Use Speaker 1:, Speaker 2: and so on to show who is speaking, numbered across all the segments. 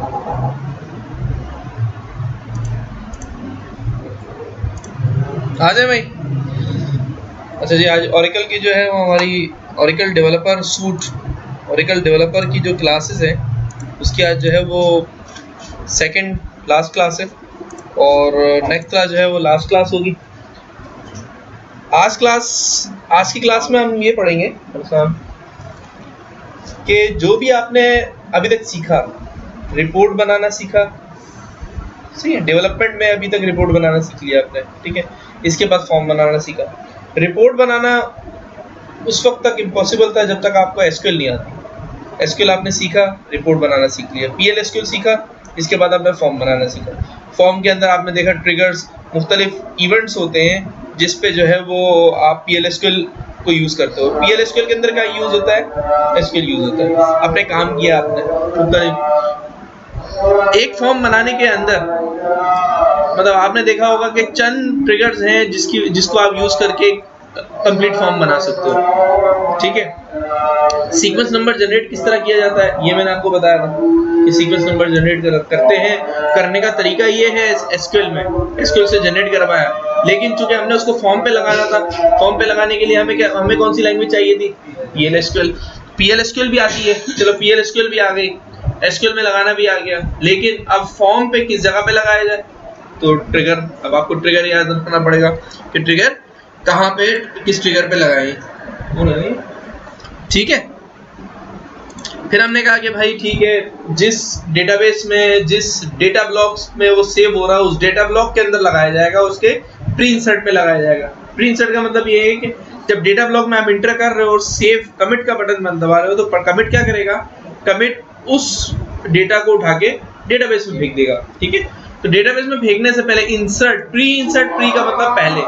Speaker 1: आ जाए भाई। अच्छा जी, आज ओरेकल की जो है वो हमारी Oracle developer suit, Oracle developer की जो क्लासेस है उसकी आज जो है वो सेकंड लास्ट क्लास है और नेक्स्ट क्लास जो है वो लास्ट क्लास होगी। आज की क्लास में हम ये पढ़ेंगे कि जो भी आपने अभी तक सीखा, रिपोर्ट बनाना सीखा, सही है, डेवलपमेंट में अभी तक रिपोर्ट बनाना सीख लिया आपने, ठीक है। इसके बाद फॉर्म बनाना सीखा। रिपोर्ट बनाना उस वक्त तक इम्पॉसिबल था जब तक आपको एसक्यूएल नहीं आती। एसक्यूएल आपने सीखा, रिपोर्ट बनाना सीख लिया। पीएल एसक्यूएल सीखा, इसके बाद आपने फॉर्म बनाना सीखा। फॉर्म के अंदर आपने देखा ट्रिगर्स, मुख्तलिफ इवेंट्स होते हैं जिस पे जो है वो आप पीएल एसक्यूएल को यूज करते हो। पीएल एसक्यूएल के अंदर क्या यूज होता है? एसक्यूएल यूज होता है। आपने काम किया, आपने मुख्तलिफ एक फॉर्म बनाने के अंदर, मतलब आपने देखा होगा कि चंद ट्रिगर्स हैं जिसको आप यूज करके कंप्लीट फॉर्म बना सकते हो, ठीक है। सीक्वेंस नंबर जनरेट किस तरह किया जाता है ये मैंने आपको बताया था कि सीक्वेंस नंबर जनरेट करते हैं। करने का तरीका ये है एसक्यूएल में, एसक्यूएल से जनरेट करवाया, लेकिन चूंकि हमने उसको फॉर्म पे लगाना था, फॉर्म पे लगाने के लिए हमें कौन सी लैंग्वेज चाहिए थी? PL SQL. पीएल एसक्यूएल भी आती है, चलो पीएल एसक्यूएल भी आ गई, एसक्यूएल में लगाना भी आ गया, लेकिन अब फॉर्म पे किस जगह पे लगाया जाए? तो ट्रिगर, अब आपको ट्रिगर याद रखना पड़ेगा कि ट्रिगर कहाँ पे, किस ट्रिगर पे लगाएं, ठीक है। फिर हमने कहा कि भाई ठीक है, जिस डेटाबेस में, जिस डेटा ब्लॉक्स में वो सेव हो रहा है उस डेटा ब्लॉक के अंदर लगाया जाएगा, उसके प्री इंसर्ट पे लगाया जाएगा। प्री इंसर्ट का मतलब ये है कि जब डेटा ब्लॉक में आप इंटर कर रहे हो और सेव कमिट का बटन दबा रहे हो तो कमिट क्या करेगा? कमिट उस डेटा को उठा के डेटाबेस में फेंक देगा, ठीक है। तो डेटाबेस में फेंकने से पहले इंसर्ट, प्री का मतलब पहले,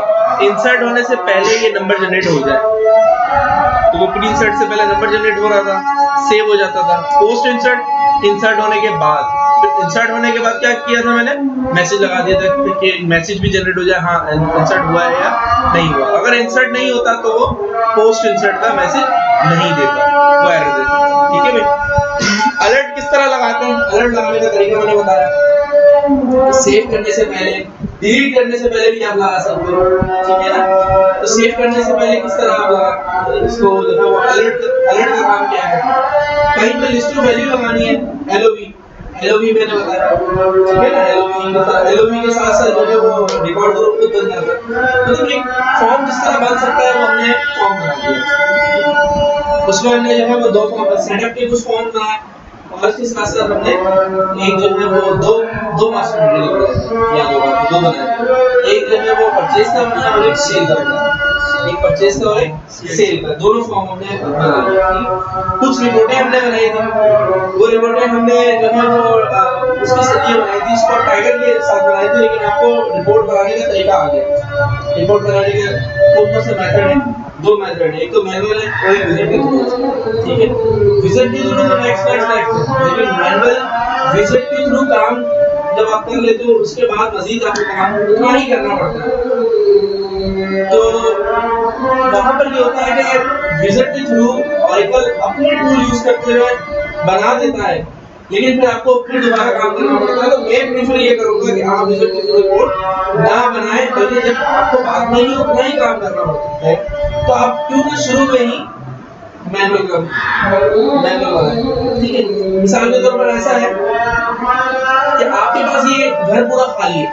Speaker 1: इंसर्ट होने से पहले ये नंबर जनरेट हो जाए। तो वो प्री इंसर्ट से पहले नंबर जनरेट हो रहा था, सेव हो जाता था। पोस्ट इंसर्ट, इंसर्ट होने के बाद, फिर इंसर्ट होने के बाद क्या किया था मैंने? मैसेज लगा दिया था कि मैसेज भी जनरेट हो जाए, हाँ इंसर्ट हुआ है या नहीं हुआ। अगर इंसर्ट नहीं होता तो वो पोस्ट इंसर्ट का मैसेज नहीं देता, वो एरर देता, ठीक है भाई। अलर्ट किस तरह लगाते हैं? अलर्ट लगाने का तरीका मैंने बताया। सेव करने से पहले, डिलीट करने से पहले भी आप लगा सकते हो, ठीक है ना। तो सेव करने से पहले किस तरह आप लगा इसको, जो है वो अलर्ट का काम क्या है? कहीं पे लिस्ट ऑफ वैल्यू लगानी है, एलओवी मैंने बताया, ठीक है ना। एलओवी के साथ साथ जो है वो रिकॉर्ड ग्रुप को बंद करना है। मतलब एक फॉर्म जिस तरह बन सकता है वो हमने फॉर्म बना दिया। उसमें हमने जो है वो दो फॉर्म, सेटअप के कुछ फॉर्म बनाए और इसके साथ साथ हमने एक जो है वो दो मास्टर मटेरियल याद होगा, दो बनाए। एक जो है वो परचेज का बनाया और एक सेल का बनाया। एक परचेज का और एक सेल का, दोनों फॉर्म हमने बनाए। कुछ रिपोर्टें हमने बनाई थी, वो रिपोर्टें हमने जो है वो उसके लिए बनाई थी, इसको टाइगर के साथ बनाई थी, लेकिन आपको रिपोर्ट बनाने का तरीका आ गया। रिपोर्ट बनाने के कौन से मेथड है? दो मेथड है, एक तो मैनुअल है और एक विजिट के थ्रू, ठीक है। विजिट के थ्रू तो नेक्स्ट, लेकिन मैनुअल विजिट के थ्रू काम जब आप कर लेते हो उसके बाद मजीद आपको काम उतना ही करना पड़ता है। तो वहाँ पर ये होता है कि विजिट के थ्रू ऑरेकल अपने टूल यूज करते हुए बना देता है, लेकिन फिर आपको फिर दोबारा काम करना पड़ता है। तो मैं प्रेफर ये करूंगा कि आप विजिट के थ्रू रिपोर्ट ना बनाएं, बल्कि जब आपको बाद में ही उतना ही काम करना पड़ता है तो आप क्यों ना शुरू में ही मैनुअल बनाएं, ठीक है। मिसाल के तौर पर ऐसा है कि आपके पास ये घर पूरा खाली है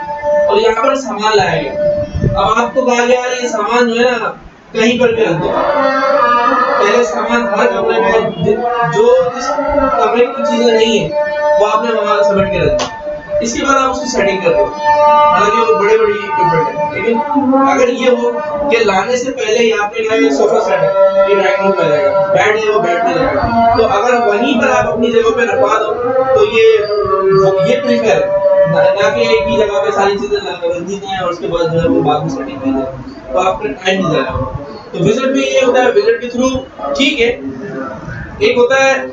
Speaker 1: और यहाँ पर सामान लाया गया। अब आपको कहा गया ये सामान जो है ना कहीं पर भी रख दो। पहले सामान हर कमरे में जो जिस कमरे की चीजें नहीं है वो आपने वहां समेट के रख दी। इसके बाद आप उसकी सेटिंग कर दो, हालांकि वो बड़े इक्विपमेंट है, लेकिन अगर ये हो कि लाने से पहले ही आपने कहा ये सोफा सेट है, ये ड्राइंग रूम में रहेगा, बेड है वो बेड में रहेगा, तो अगर वहीं पर आप अपनी जगह पे रखवा दो तो ये प्रीफर है ना कि एक ही जगह पे सारी चीजें रख दी जाए और उसके बाद जो है वो बाद में सेटिंग की जाए, तो आपका टाइम नहीं जाएगा। तो विजिट में ये होता है, विजिट के थ्रू ठीक है। एक होता है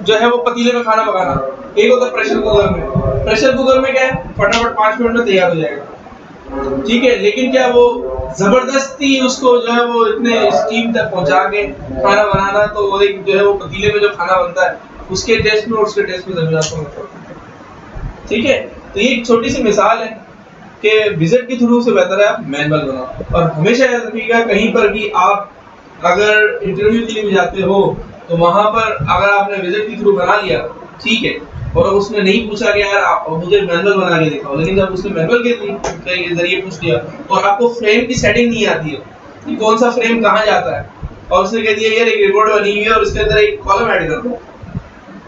Speaker 1: जो है वो पतीले में खाना पकाना, एक होता है प्रेशर कुकर में। प्रेशर कुकर में क्या है, फटाफट 5 मिनट में तैयार हो जाएगा, ठीक है। लेकिन क्या वो जबरदस्ती उसको जो है वो इतने स्टीम तक पहुंचा के खाना बनाना, तो एक जो है वो पतीले में जो खाना बनता है उसके टेस्ट में और उसके टेस्ट में जमीन आसमान का फर्क। ठीक है, तो ये एक छोटी सी मिसाल है कि विजिट के थ्रू से बेहतर है आप मैनुअल बनाओ। और हमेशा याद रखिएगा, कहीं पर भी आप अगर इंटरव्यू के लिए भी जाते हो तो वहां पर अगर आपने विजिट के थ्रू बना लिया, ठीक है, और उसने नहीं पूछा कि यार आप मुझे मैनुअल बना के दिखाओ, लेकिन जब उसने मैनुअल के जरिए पूछ लिया और आपको फ्रेम की सेटिंग नहीं आती है कि कौन सा फ्रेम कहाँ जाता है, और उसने कह दिया यार एक रिपोर्ट बनी हुई है और इसके अंदर एक कॉलम ऐड कर दो,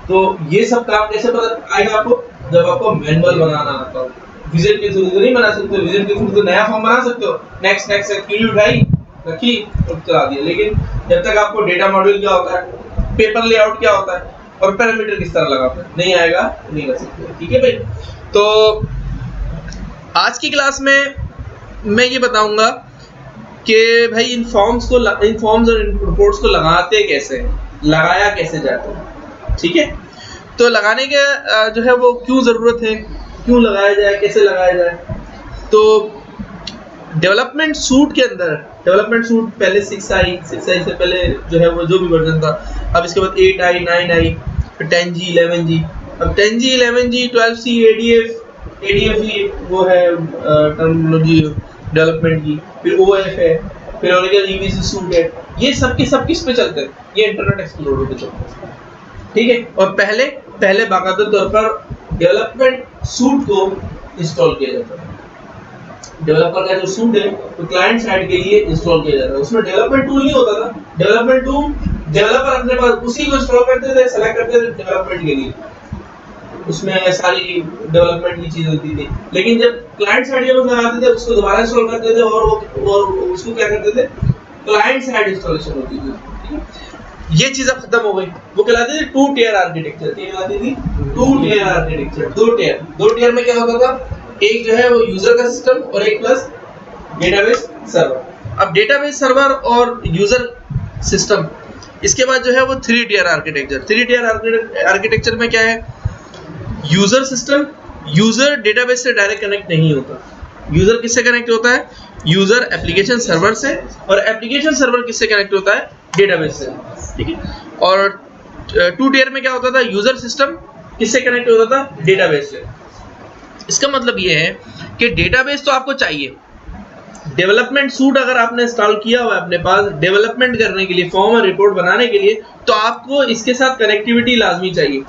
Speaker 1: तो ये सब काम कैसे पता आएगा आपको? जब आपको मैनुअल बनाना आता हो। विजिट के थ्रू तो नहीं बना सकते, विजिट के थ्रू तो नया फॉर्म बना सकते हो, नेक्स्ट नेक्स्ट फील्ड उठाई रखी और चला दिया, लेकिन जब तक आपको डेटा मॉड्यूल क्या होता है, पेपर लेआउट क्या होता है और पैरामीटर किस तरह लगाते हैं नहीं आएगा, नहीं कर सकते। ठीक है भाई, तो आज की क्लास में मैं ये बताऊंगा कि भाई इन फॉर्म्स और इन रिपोर्ट्स को लगाते कैसे, लगाया कैसे जाता है। ठीक है, तो लगाने के जो है वो क्यों जरूरत है, क्यों लगाया जाए, कैसे लगाया जाए। तो डेवलपमेंट सूट के अंदर, डेवलपमेंट सूट पहले 6 आई से पहले जो है वो जो भी वर्जन था, अब इसके बाद 8 आई, 9 आई, फिर 10G, 11G, अब 10G, 11G, 12C, ADF ही वो है टर्मिनोलॉजी डेवलपमेंट की, फिर OF है, फिर ओरेकल EBC सूट है, ये सब किस पे चलते हैं? ये इंटरनेट एक्सप्लोरर पे चलते हैं। ठीक है, और पहले बाकायदा तौर पर डेवलपमेंट सूट को इंस्टॉल किया जाता है। डेवलपर का जो सूट है तो क्लाइंट साइड के लिए इंस्टॉल किया जाता है, उसमें डेवलपमेंट टूल नहीं होता था। डेवलपमेंट टूल डेवलपर अपने पास उसी को इंस्टॉल करते थे, सेलेक्ट करते थे डेवलपमेंट के लिए, उसमें सारी डेवलपमेंट की चीजें होती थी। लेकिन जब क्लाइंट साइड जब लगाते थे उसको दोबारा इंस्टॉल करते थे और उसको क्या करते थे, क्लाइंट साइड इंस्टॉलेशन होती थी। ये चीज अब खत्म हो गई, वो कहलाती थी 2 टियर आर्किटेक्चर। क्या कहलाती थी? 2 टियर आर्किटेक्चर। 2 टियर में क्या होता था, एक जो है वो यूजर का सिस्टम और एक प्लस डेटाबेस सर्वर। अब डेटाबेस सर्वर और यूजर सिस्टम, इसके बाद जो है वो 3 टियर आर्किटेक्चर। 3 टियर आर्किटेक्चर में क्या है, यूजर सिस्टम, यूजर डेटाबेस से डायरेक्ट कनेक्ट नहीं होता। यूजर किससे कनेक्ट होता है? यूजर एप्लीकेशन सर्वर से, और एप्लीकेशन सर्वर किससे कनेक्ट होता है? डेटाबेस से। ठीक है, और 2 टियर में क्या होता था, यूजर सिस्टम किससे कनेक्ट होता था? डेटाबेस से। इसका मतलब ये है कि डेटाबेस तो आपको चाहिए। डेवलपमेंट सूट अगर आपने इंस्टॉल किया हुआ है अपने पास डेवलपमेंट करने के लिए, फॉर्म और रिपोर्ट बनाने के लिए, तो आपको इसके साथ कनेक्टिविटी लाजमी चाहिए।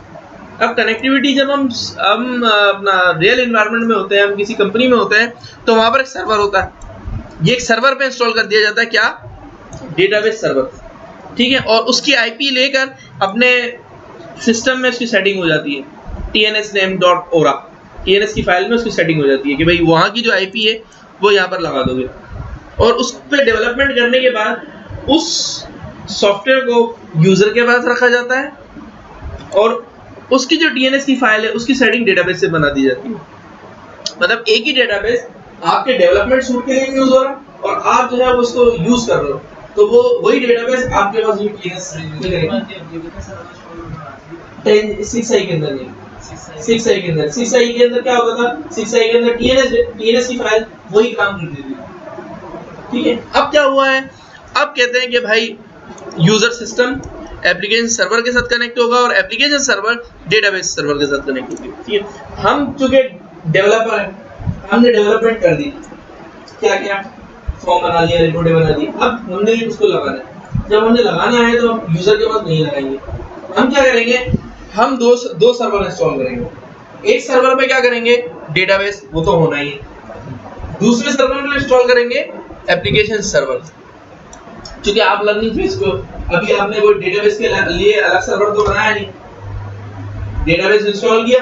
Speaker 1: अब कनेक्टिविटी जब हम अपना रियल एनवायरनमेंट में होते हैं, हम किसी कंपनी में होते हैं, तो वहां पर एक सर्वर होता है, ये एक सर्वर पे इंस्टॉल कर दिया जाता है। क्या? Database server. ठीक है, और उसकी आईपी लेकर अपने सिस्टम में उसकी सेटिंग हो जाती है, tnsname.ora, TNS की फाइल में उसकी सेटिंग हो जाती है कि भाई वहाँ की जो आईपी है वो यहाँ पर लगा दोगे, और उस पर डेवलपमेंट करने के बाद उस सॉफ्टवेयर को यूजर के पास रखा जाता है, और उसकी जो TNS की फाइल है उसकी सेटिंग डेटाबेस से बना दी जाती है। मतलब एक ही डेटाबेस आपके डेवलपमेंट सूट के लिए यूज हो रहा है और आप जो है उसको यूज कर रहे हो, तो वो वही डेटाबेस आपके पास TNS 6i के अंदर नहीं, 6i के अंदर, 6i के अंदर क्या होता था, 6i के अंदर TNS की फाइल वही काम करती थी। ठीक है, अब क्या हुआ है, अब कहते हैं कि भाई यूजर सिस्टम एप्लीकेशन सर्वर के साथ कनेक्ट होगा और एप्लीकेशन सर्वर डेटाबेस सर्वर के साथ कनेक्ट होगी। ठीक है, हम चूंकि डेवलपर हैं, हमने डेवलपमेंट कर दी, क्या क्या फॉर्म बना लिया, रिपोर्टें बना दी, अब हमने उसको लगाना है। जब हमने लगाना है तो हम यूजर के पास नहीं लगाएंगे, हम क्या करेंगे, हम दो सर्वर इंस्टॉल करेंगे। एक सर्वर पे क्या करेंगे, डेटाबेस, वो तो होना ही है। दूसरे सर्वर में इंस्टॉल करेंगे एप्लीकेशन सर्वर। क्योंकि आप लर्निंग फेज को अभी आपने कोई डेटाबेस के लिए अलग सर्वर तो बनाया नहीं, डेटाबेस इंस्टॉल किया,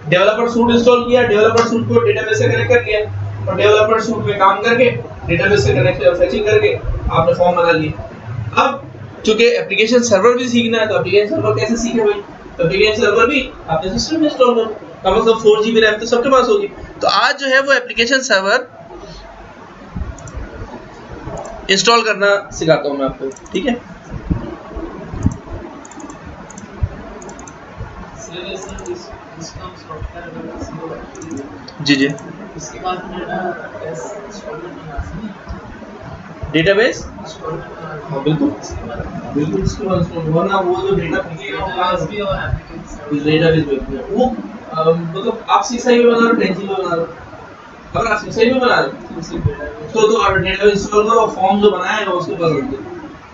Speaker 1: डेवलपर सूट इंस्टॉल किया, डेवलपर सूट को डेटाबेस से कनेक्ट कर लिया, और डेवलपर सूट पे काम करके डेटाबेस से कनेक्ट फेचिंग करके आपने फॉर्म बना लिया। अब चूंकि एप्लीकेशन सर्वर भी सीखना है, तो एप्लीकेशन सर्वर कैसे सीखे भाई, तो एप्लीकेशन सर्वर भी आपने सिस्टम में इंस्टॉल करो, कम से कम 4GB रैम तो सबके पास होगी। तो आज जो है वो एप्लीकेशन सर्वर इंस्टॉल करना सिखाता हूं मैं आपको। ठीक है, जी जी,
Speaker 2: इसके बाद
Speaker 1: डेटाबेस, हाँ बिल्कुल बिल्कुल, इसके बाद वरना वो जो डेटा डेटाबेस वेब में वो मतलब आप 6i में बना रहे हो 10g में बना रहे हो। अगर आप 6i में बना रहे हो तो आप डेटाबेस इंस्टॉल करो, फॉर्म जो बनाया है उसके ऊपर रख दो,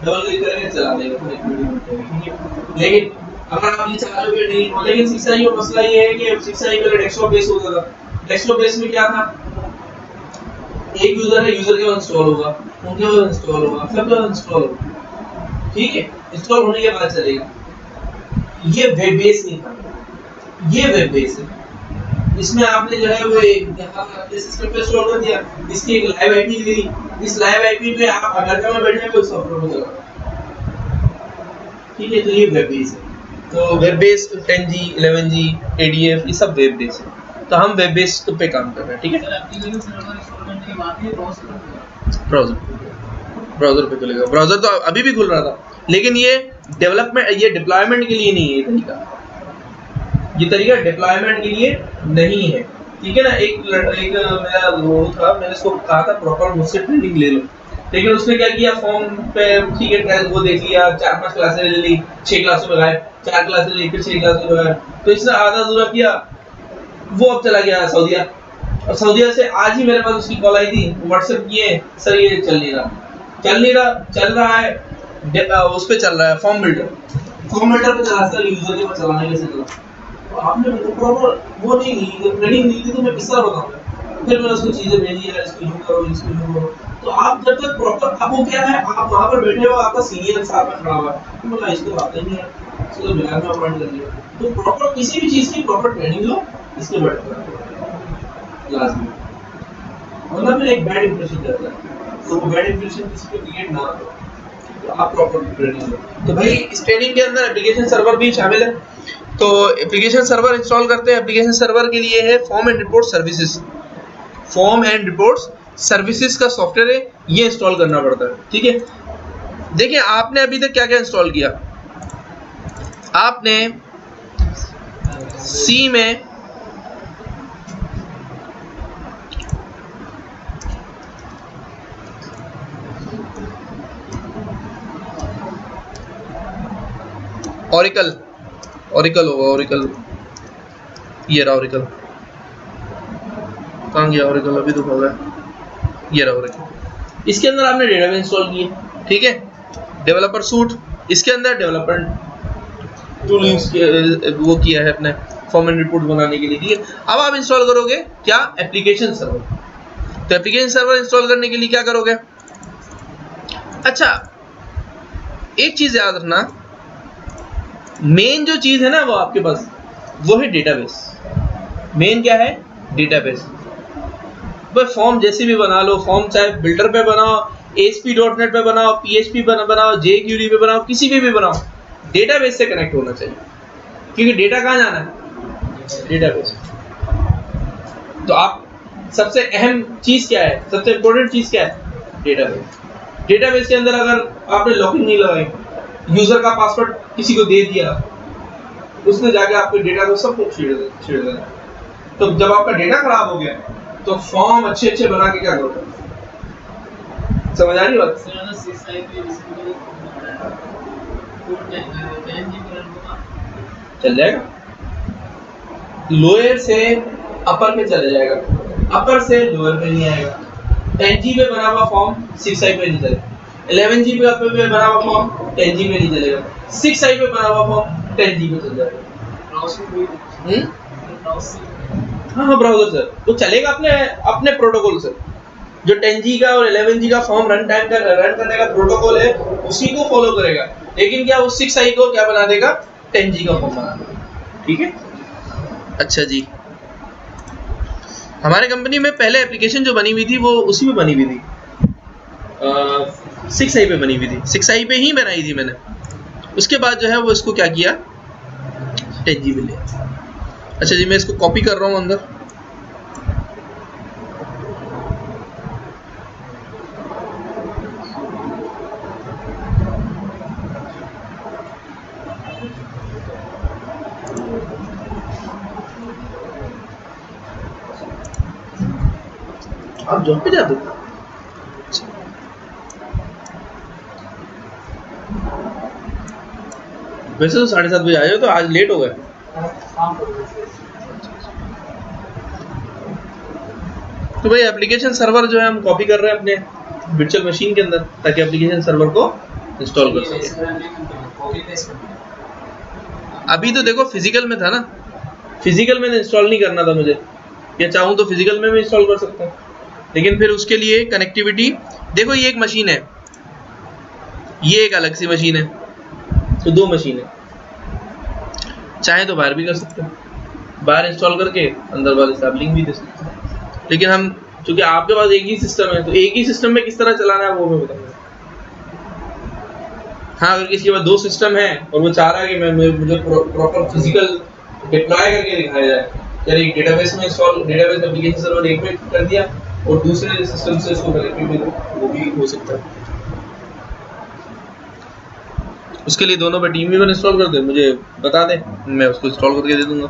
Speaker 1: डबल क्लिक करके चला देगा फिर एक मिनट में, ठीक है। लेकिन अगर आप ये चाहोगे नहीं, लेकिन 6i का मसला ये है कि 6i पहले डेस्कटॉप बेस होता था। डेस्कटॉप बेस में क्या था, एक यूजर है, यूजर के बाद इंस्टॉल होगा, उनके बाद इंस्टॉल होगा, सबके बाद इंस्टॉल होगा, ठीक है। इंस्टॉल होने के बाद चलेगा। ये वेब बेस नहीं था, ये वेब बेस है। इसमें आपने जो है वो अपने सिस्टम पे इंस्टॉल कर दिया, इसकी एक लाइव आईपी दी, इस लाइव आईपी पे आप अमेरिका में बैठे हैं तो सॉफ्टवेयर को चलाओ, ठीक है। तो ये वेब बेस है। तो web base 10g 11g ADF ये सब वेब बेस है। तो हम वेब बेस पे काम कर रहे हैं, ठीक है। ब्राउज़र पे खुलेगा, ब्राउज़र तो अभी भी खुल रहा था, लेकिन ये डेवलपमेंट, ये डिप्लॉयमेंट के लिए नहीं है। ये तरीका डिप्लॉयमेंट के लिए नहीं है, ठीक है ना। एक मेरा वो था, मैंने उसको कहा था प्रॉपर मुझसे ट्रेनिंग ले लो, लेकिन उसने क्या किया, फॉर्म पे ठीक है ट्रायल वो देख लिया, 4-5 क्लासें ले ली, 6 क्लासों में गायब, 4 क्लासें ले फिर 6 क्लासों में गायब। तो इसने आधा अधूरा किया, वो अब चला गया सऊदीया, और सऊदीया से आज ही मेरे पास उसकी कॉल आई थी, व्हाट्सएप किए, सर ये चल नहीं रहा, चल रहा है उस पे चल रहा है फॉर्म बिल्डर पे चला, सर यूजर के पास चलाने कैसे चला। तो आपने मतलब प्रॉपर वो नहीं ली, ट्रेनिंग नहीं ली, तो मैं किस तरह बताऊंगा। फिर मैंने उसको चीजें भेजी है, इसको यूज करो, इसको यूज करो। तो आप जब तक प्रॉपर, आपको क्या है, आप वहां पर बैठे हो, आपका सीनियर साथ में खड़ा हुआ है, तो बोला इसको आता ही नहीं है, इसको बिहार में अपॉइंट कर लिया। तो प्रॉपर किसी भी चीज की प्रॉपर ट्रेनिंग लो, इसके बैठ कर लाजमी, वरना फिर एक बैड इंप्रेशन रहता है। तो वो बैड इंप्रेशन किसी को क्रिएट ना हो, तो आप प्रॉपर ट्रेनिंग लो। तो भाई इस ट्रेनिंग के अंदर एप्लीकेशन सर्वर भी शामिल है। तो एप्लीकेशन सर्वर इंस्टॉल करते हैं। एप्लीकेशन सर्वर के लिए है form and report services, form and report services का सॉफ्टवेयर है, ये इंस्टॉल करना पड़ता है, ठीक है। देखिए आपने अभी तक क्या क्या इंस्टॉल किया। आपने सी में ओरेकल होगा, ओरेकल, ये रहा ओरेकल, कहाँ गया ओरेकल, अभी तो होगा, ये रहा ओरेकल। इसके अंदर आपने डेटाबेस इंस्टॉल किए, ठीक है। डेवलपर सूट, इसके अंदर डेवलपमेंट टूल वो किया है अपने फॉर्म एंड रिपोर्ट बनाने के लिए, ठीक है। अब आप इंस्टॉल करोगे क्या, एप्लीकेशन सर्वर। तो एप्लीकेशन सर्वर इंस्टॉल करने के लिए क्या करोगे, अच्छा एक चीज याद रखना, मेन जो चीज है ना वो आपके पास वो है डेटाबेस। मेन क्या है, डेटाबेस। बस फॉर्म जैसे भी बना लो, फॉर्म चाहे बिल्डर पे बनाओ, ASP.NET पे बनाओ, PHP पे बनाओ, jQuery पे बनाओ, किसी पे भी बनाओ, डेटाबेस से कनेक्ट होना चाहिए, क्योंकि डेटा कहाँ जाना है, डेटाबेस। तो आप सबसे अहम चीज क्या है, सबसे इंपॉर्टेंट चीज क्या है, डेटाबेस। डेटाबेस के अंदर अगर आपने लॉगिन नहीं लगाई, यूजर का पासवर्ड किसी को दे दिया, उसने जाके आपके डेटा को सब कुछ छेड़ देना। तो जब आपका डेटा खराब हो गया तो फॉर्म अच्छे बना के क्या करोगे, समझ आ रही बात। चल जाएगा, लोअर से अपर पे चला जाएगा, अपर से लोअर पे नहीं आएगा। 10G पे बना हुआ फॉर्म 6i पे नहीं चलेगा, 11G पे बना हुआ फॉर्म 10G पे नहीं चलेगा, 6i पे बना हुआ फॉर्म 10G पे चल जाएगा। हाँ ब्राउजर सर, वो चलेगा अपने प्रोटोकॉल से। जो 10G का और 11G का फॉर्म रन करने का प्रोटोकॉल है उसी को फॉलो करेगा, लेकिन क्या वो 6i को क्या बना देगा, 10G का फॉर्म बना देगा, ठीक है। अच्छा जी, हमारे कंपनी में पहले एप्लीकेशन जो बनी हुई थी वो उसी में बनी हुई थी, 6i पे बनी हुई थी, 6i पे ही बनाई थी मैंने। उसके बाद जो है वो इसको क्या किया, 10G पे लिया। अच्छा जी, मैं इसको कॉपी कर रहा हूँ अंदर। आप जॉब पे जाते हो? वैसे तो 7:30 बजे आए हो, तो आज लेट हो गए। तो भाई एप्लीकेशन सर्वर जो है हम कॉपी कर रहे हैं अपने वर्चुअल मशीन के अंदर ताकि एप्लीकेशन सर्वर को इंस्टॉल कर सके। अभी तो देखो फिजिकल में था ना, फिजिकल में इंस्टॉल नहीं करना था मुझे, या चाहूँ तो फिजिकल में भी इंस्टॉल कर सकता हूँ, लेकिन फिर उसके लिए कनेक्टिविटी। देखो ये एक मशीन है, ये एक अलग सी मशीन है, तो दो मशीन है। चाहे तो बाहर भी कर सकते हैं, बाहर इंस्टॉल करके अंदर वाले साहब लिंक भी दे सकते हैं, लेकिन हम चूंकि आपके पास एक ही सिस्टम है तो एक ही सिस्टम में किस तरह चलाना है वो मैं बताऊंगा। हाँ, अगर किसी के पास दो सिस्टम है और वो चाह रहा है कि मुझे प्रॉपर फिजिकल डिप्लॉय करके दिखाया जाए, यानी डेटाबेस में इंस्टॉल, डेटाबेस एप्लीकेशन सर्वर एक में कर दिया और दूसरे सिस्टम से इसको कनेक्ट, वो भी हो सकता है। उसके लिए दोनों पे टीम वीवर इंस्टॉल कर दे, मुझे बता दे, मैं उसको इंस्टॉल करके दे दूंगा।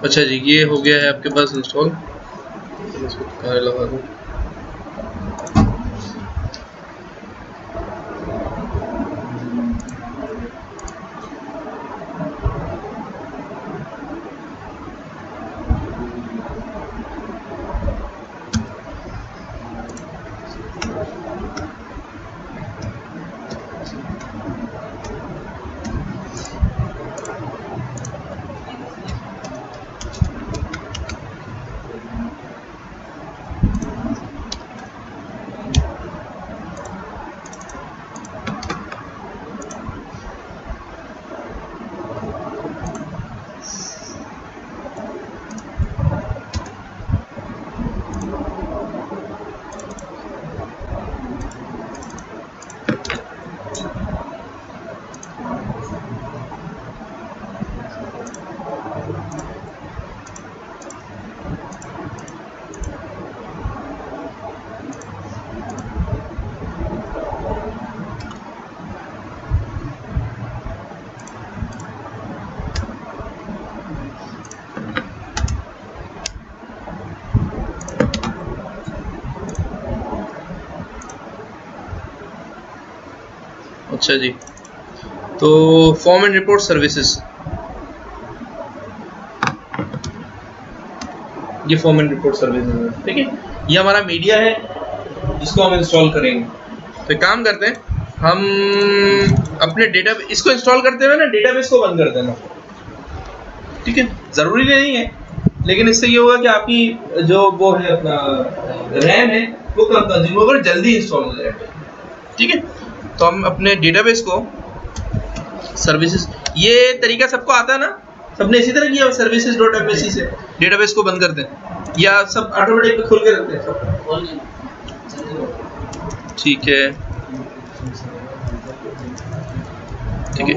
Speaker 1: अच्छा जी, ये हो गया है आपके पास इंस्टॉल, इसको लगा दूं। अच्छा जी, तो फॉर्म एंड रिपोर्ट सर्विसेज, ये फॉर्म एंड रिपोर्ट सर्विसेज है, ठीक है। ये हमारा मीडिया है जिसको हम इंस्टॉल करेंगे। तो काम करते हैं, हम अपने डेटा, इसको इंस्टॉल करते हुए ना डेटाबेस को बंद कर देना, ठीक है। जरूरी नहीं है, लेकिन इससे ये होगा कि आपकी जो वो है अपना रैम है वो कम कंज्यूम होगा और जल्दी इंस्टॉल हो जाएगा, ठीक है। तो हम अपने डेटाबेस को सर्विसेज, ये तरीका सबको आता है ना, सबने इसी तरह किया services.msc से डेटाबेस को बंद करते हैं या सब ऑटोमेटिक पे खोल के रखते हैं सब? ठीक है ठीक है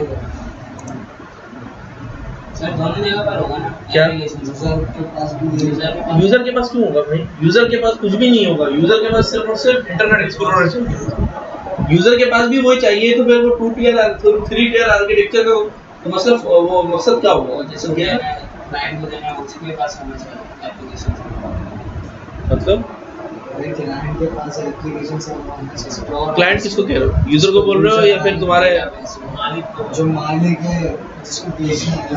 Speaker 2: सर दोनों जगह पर होगा ना
Speaker 1: क्या?
Speaker 2: यूजर के पास
Speaker 1: यूजर के पास क्यों
Speaker 2: भी
Speaker 1: होगा भाई? यूजर के पास कुछ भी नहीं होगा, यूजर के पास सिर्फ और सिर्फ इंटरनेट एक्सप्लोरर चाहिए। यूजर के पास भी वही चाहिए, तो फिर वो 2 टियर 3 टियर आर्किटेक्चर का तो मतलब वो मकसद क्या होगा?
Speaker 2: जैसे क्लाइंट को देना है उसी के पास होना चाहिए एप्लीकेशन,
Speaker 1: मतलब
Speaker 2: क्लाइंट के पास एप्लीकेशन से
Speaker 1: क्लाइंट किसको कह रहे हो? यूजर को बोल रहे हो या फिर तुम्हारे
Speaker 2: जो मालिक है जिसको बेचना है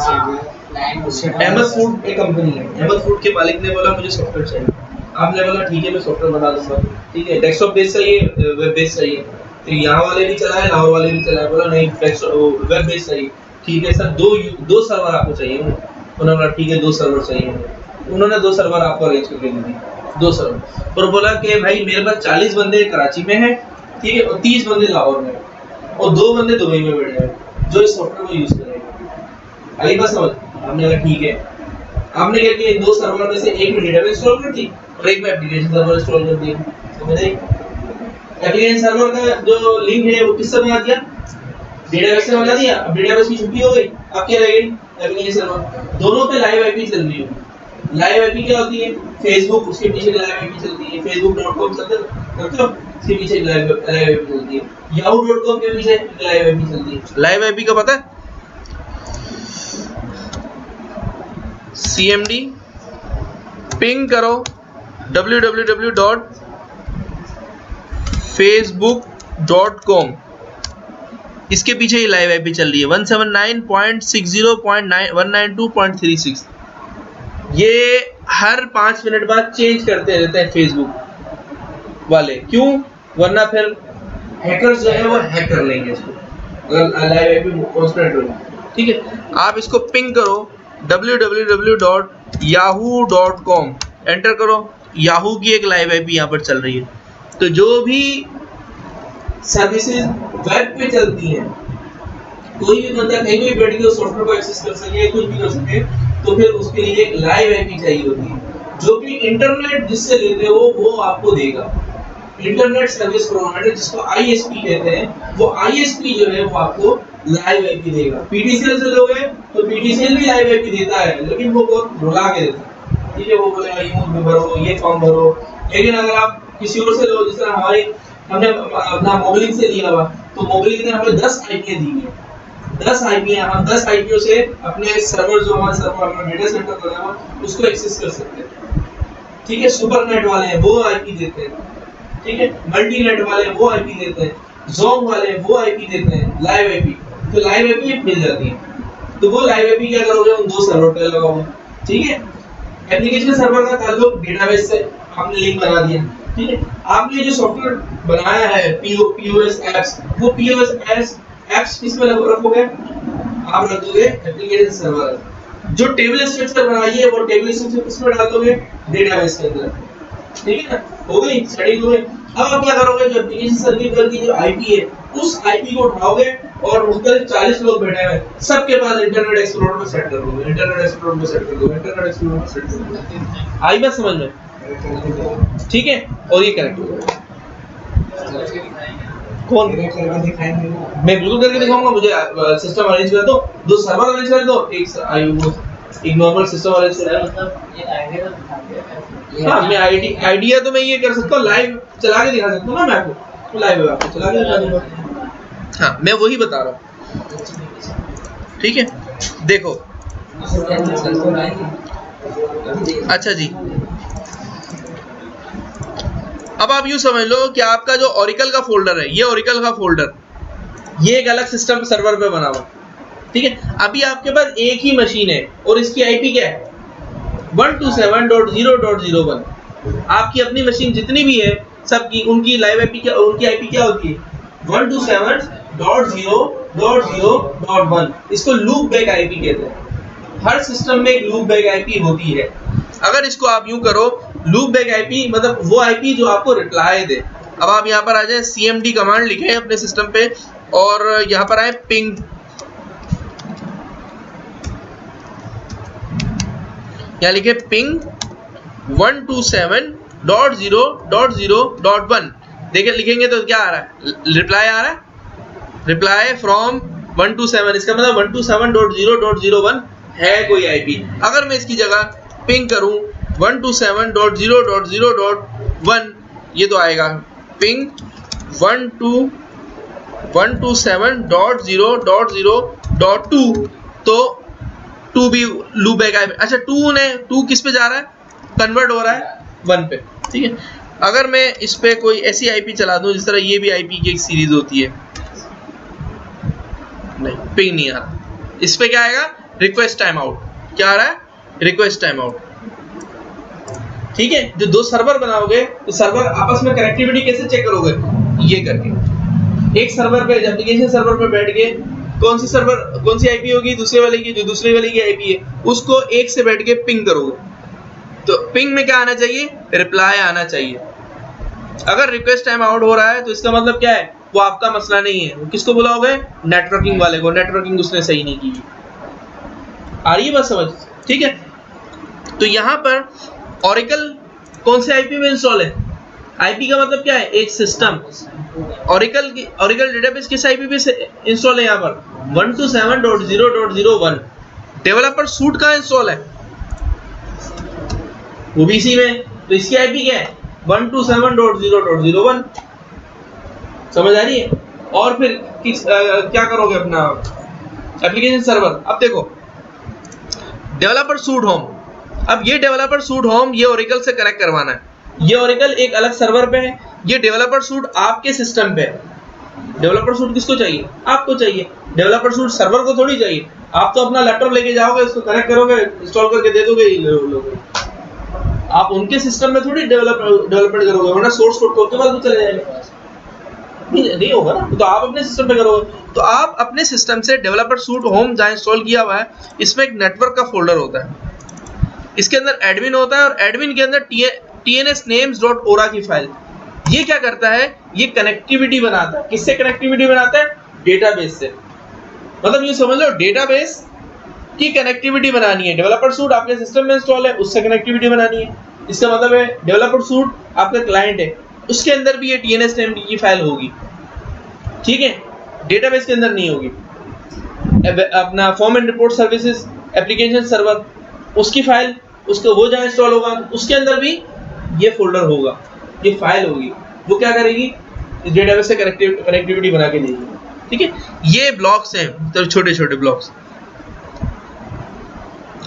Speaker 2: क्लाइंट उससे
Speaker 1: अहमद फूड एक कंपनी है, अहमद फूड के मालिक ने बोला मुझे सॉफ्टवेयर चाहिए, आपने बोला ठीक है मैं सॉफ्टवेयर बना दूंगा, ठीक है डेस्कटॉप बेस चाहिए वेब बेस चाहिए, तो यहाँ वाले भी चलाए लाहौर वाले भी चलाए, बोला नहीं वेब बेस चाहिए, ठीक है सर दो सर्वर आपको चाहिए, उन्होंने बोला ठीक है 2 सर्वर चाहिए, उन्होंने 2 सर्वर आपको अरेंज करके दे दिए 2 सर्वर, और बोला कि भाई मेरे पास 40 बंदे कराची में हैं, ठीक है, और 30 बंदे लाहौर में और 2 बंदे दुबई में बैठे हैं जो इस सॉफ्टवेयर को यूज करेंगे। आई बात समझ? हमने कहा ठीक है, आपने क्या किया 2 सर्वर में से एक में डेटाबेस इंस्टॉल कर दी और एक में एप्लीकेशन सर्वर इंस्टॉल कर दिया, समझ आई? एप्लीकेशन सर्वर का जो लिंक है वो किससे बना दिया? डेटाबेस से बना दिया। अब डेटाबेस की छुट्टी हो गई, अब क्या रह गई? Application server. दोनों पे लाइव आईपी चल रही है। लाइव आईपी क्या होती है? फेसबुक, उसके पीछे लाइव आईपी चलती है, facebook.com चलता है, उसके पीछे लाइव आईपी चलती है, yahoo.com के पीछे लाइव आईपी चलती है। लाइव आईपी का पता है? cmd पिंग करो www.facebook.com, इसके पीछे ही लाइव आईपी चल रही है 179.60.192.36। ये हर 5 मिनट बाद चेंज करते रहते हैं फेसबुक वाले, क्यों? वरना फिर हैकर्स जो है वो हैक कर लेंगे इसको, अगर लाइव आईपी कांस्टेंट हो। ठीक है, आप इसको पिंग करो www.yahoo.com, एंटर करो, याहू की एक लाइव आईपी यहाँ पर चल रही है। तो जो भी सर्विसेज वेब पे चलती हैं, कोई भी बंदा कहीं भी बैठ के उस सॉफ्टवेयर को एक्सेस कर सके, कुछ भी कर सके, तो फिर उसके लिए एक लाइव आईपी चाहिए होती है, जो कि इंटरनेट जिससे लेते हो वो आपको देगा। इंटरनेट सर्विस प्रोवाइडर, जिसको आईएसपी कहते हैं, वो आईएसपी जो है वो आपको लाइव आईपी देगा। पीटीसीएल से लोगे तो पीटीसीएल भी लाइव आईपी देता है, लेकिन वो बहुत रुला के देता है। ठीक है, वो बोलेगा यूज भरो, ये फॉर्म भरो, लेकिन अगर आप किसी और से लो, जिस तरह हमने अपना मोबिलिंग से लिया हुआ, तो मोबिलिंग ने हमें 10 आईपी दी है, 10 आईपी, हम 10 आईपी से अपने सर्वर जो हमारा सर्वर अपना डेटा सेंटर बना हुआ उसको एक्सेस कर सकते हैं। ठीक है, सुपरनेट वाले हैं वो आईपी देते हैं, ठीक है, मल्टीनेट वाले हैं वो आईपी देते हैं, ज़ोम वाले हैं वो आईपी देते हैं, लाइव आईपी। तो लाइव आईपी मिल जाती है, तो वो लाइव आईपी क्या करोगे, उन 2 सर्वर पे लगाओगे। ठीक है, एप्लीकेशन सर्वर का ताल्लुक डेटाबेस से, हमने लिंक बना दिया। ठीक है, आपने जो सॉफ्टवेयर बनाया है पीओएस एप्स, वो पीओएस एप्स किस में रखोगे? आप रख दोगे एप्लीकेशन सर्वर। जो टेबल स्ट्रक्चर बनाई है वो टेबल स्ट्रक्चर किस में डाल दोगे? डेटाबेस के अंदर। ठीक है ना, हो गई सेटिंग हो गई। अब आप क्या करोगे, जो एप्लीकेशन सर्वर की जो आईपी है, उस आईपी को उठाओगे और मुख्तलिफ 40 लोग बैठे हैं, सबके पास इंटरनेट एक्सप्लोरर में सेट कर दोगे, इंटरनेट एक्सप्लोरर में सेट कर दोगे, इंटरनेट एक्सप्लोरर में सेट कर दोगे। आई बात समझ में? ठीक है, और ये करेक्ट होगा। कौन करके दिखाएंगे? मैं बिल्कुल करके दिखाऊंगा। मुझे सिस्टम अरेंज कर दो, 2 सर्वर अरेंज कर दो, एक नॉर्मल सिस्टम अरेंज कर दो।
Speaker 2: मतलब ये आईडिया तो दिखा दिया।
Speaker 1: हां, मैं आइडिया तो मैं ये कर सकता हूं, लाइव चला के दिखा सकता हूं ना मैं आपको, तो लाइव आपको चला के दिखा दूंगा। हां, मैं वही बता रहा हूं। ठीक है, देखो अच्छा जी, अब आप यूं समझ लो कि आपका जो ओरेकल का फोल्डर है, ये ओरेकल का फोल्डर, ये एक अलग सिस्टम सर्वर पे बना हुआ। ठीक है, अभी आपके पास एक ही मशीन है और इसकी आईपी क्या है? 127.0.0.1। आपकी अपनी मशीन जितनी भी है सबकी, उनकी लाइव आईपी क्या, उनकी आईपी क्या होती है? 127.0.0.1। इसको लूप बैक आईपी कहते हैं। हर सिस्टम में एक लूप बैक आईपी होती है। अगर इसको आप यूं करो, लूप बैक आईपी मतलब वो आईपी जो आपको रिप्लाई दे। अब आप यहाँ पर आ जाए, cmd कमांड लिखें अपने सिस्टम पे और यहाँ पर आए पिंग यहाँ लिखे पिंग 127.0.0.1। देखिए लिखेंगे तो क्या आ रहा है, रिप्लाई आ रहा है, रिप्लाई फ्रॉम 127, इसका मतलब 127.0.0.1 है कोई आईपी। अगर मैं इसकी जगह पिंग करूं 127.0.0.1, ये तो आएगा पिंग 127.0.0.2, तो 2 भी लूप बैक आईपी। अच्छा 2 किस पे जा रहा है, कन्वर्ट हो रहा है 1 पे, ठीक है। अगर मैं इस पे कोई ऐसी आईपी चला दूं जिस तरह ये भी आईपी की एक सीरीज होती है, नहीं पिंग नहीं आ रहा, इस पे क्या आएगा, रिक्वेस्ट टाइम आउट। क्या आ रहा है, रिक्वेस्ट टाइम आउट, ठीक है। जो दो सर्वर बनाओगे तो सर्वर आपस में कनेक्टिविटी कैसे चेक करोगे, ये करके एक सर्वर पे, एप्लीकेशन सर्वर पे बैठ के कौन सी आईपी होगी दूसरे वाले की, जो दूसरे वाले की आईपी है उसको एक से बैठ के पिंग करोगे, तो पिंग में क्या आना चाहिए, रिप्लाई आना चाहिए। अगर रिक्वेस्ट टाइम आउट हो रहा है तो इसका मतलब क्या है, वो आपका मसला नहीं है, वो किसको बुलाओगे, नेटवर्किंग वाले को, नेटवर्किंग उसने सही नहीं की। आ रही है बात समझ, ठीक है। तो यहाँ पर ओरेकल कौन से आईपी में इंस्टॉल है, आईपी का मतलब क्या है, एक सिस्टम। ओरेकल डेटाबेस किस आईपी पे इंस्टॉल है, यहाँ पर 127.0.0.1। डेवलपर सूट कहाँ इंस्टॉल है, वो भी इसी में, तो इसकी आईपी क्या है 127.0.0.1। समझ आ रही है। और फिर क्या करोगे, अपना एप्लीकेशन सर्वर। अब देखो डेवलपर सूट होम, अब ये डेवलपर सूट होम ये ओरेकल से कनेक्ट करवाना है, ये ओरेकल एक अलग सर्वर पे है, ये डेवलपर सूट आपके सिस्टम पे है। डेवलपर सूट किसको चाहिए, आपको चाहिए, डेवलपर सूट सर्वर को थोड़ी चाहिए। आप तो अपना लैपटॉप लेके जाओगे, उसको कनेक्ट करोगे, इंस्टॉल करके दे दोगे लोगों, आप उनके सिस्टम में थोड़ी डेवलपमेंट करोगे, वरना सोर्स कोड के बाद वो चले जाएगा, नहीं होगा ना। तो आप अपने सिस्टम पे करोगे, तो आप अपने सिस्टम से डेवलपर सूट होम जहाँ इंस्टॉल किया हुआ है, इसमें एक नेटवर्क का फोल्डर होता है, इसके अंदर एडमिन होता है, और एडमिन के अंदर tnsnames.ora की फाइल। ये क्या करता है, ये कनेक्टिविटी बनाता है। किससे कनेक्टिविटी बनाता है, डेटाबेस से। मतलब ये समझ लो डेटाबेस की कनेक्टिविटी बनानी है, डेवलपर सूट आपके सिस्टम में इंस्टॉल है, उससे कनेक्टिविटी बनानी है। इसका मतलब है डेवलपर सूट आपका क्लाइंट है, उसके अंदर भी ये tnsname की फाइल होगी, ठीक है, डेटाबेस के अंदर नहीं होगी। अपना form and report services application server, उसकी फाइल, उसको वो जहाँ इंस्टॉल होगा उसके अंदर भी ये फोल्डर होगा, ये फाइल होगी, वो क्या करेगी, इस डेटाबेस से कनेक्टिविटी बना के देगी, ठीक है। ये ब्लॉक्स हैं, तो छोटे छोटे ब्लॉक्स।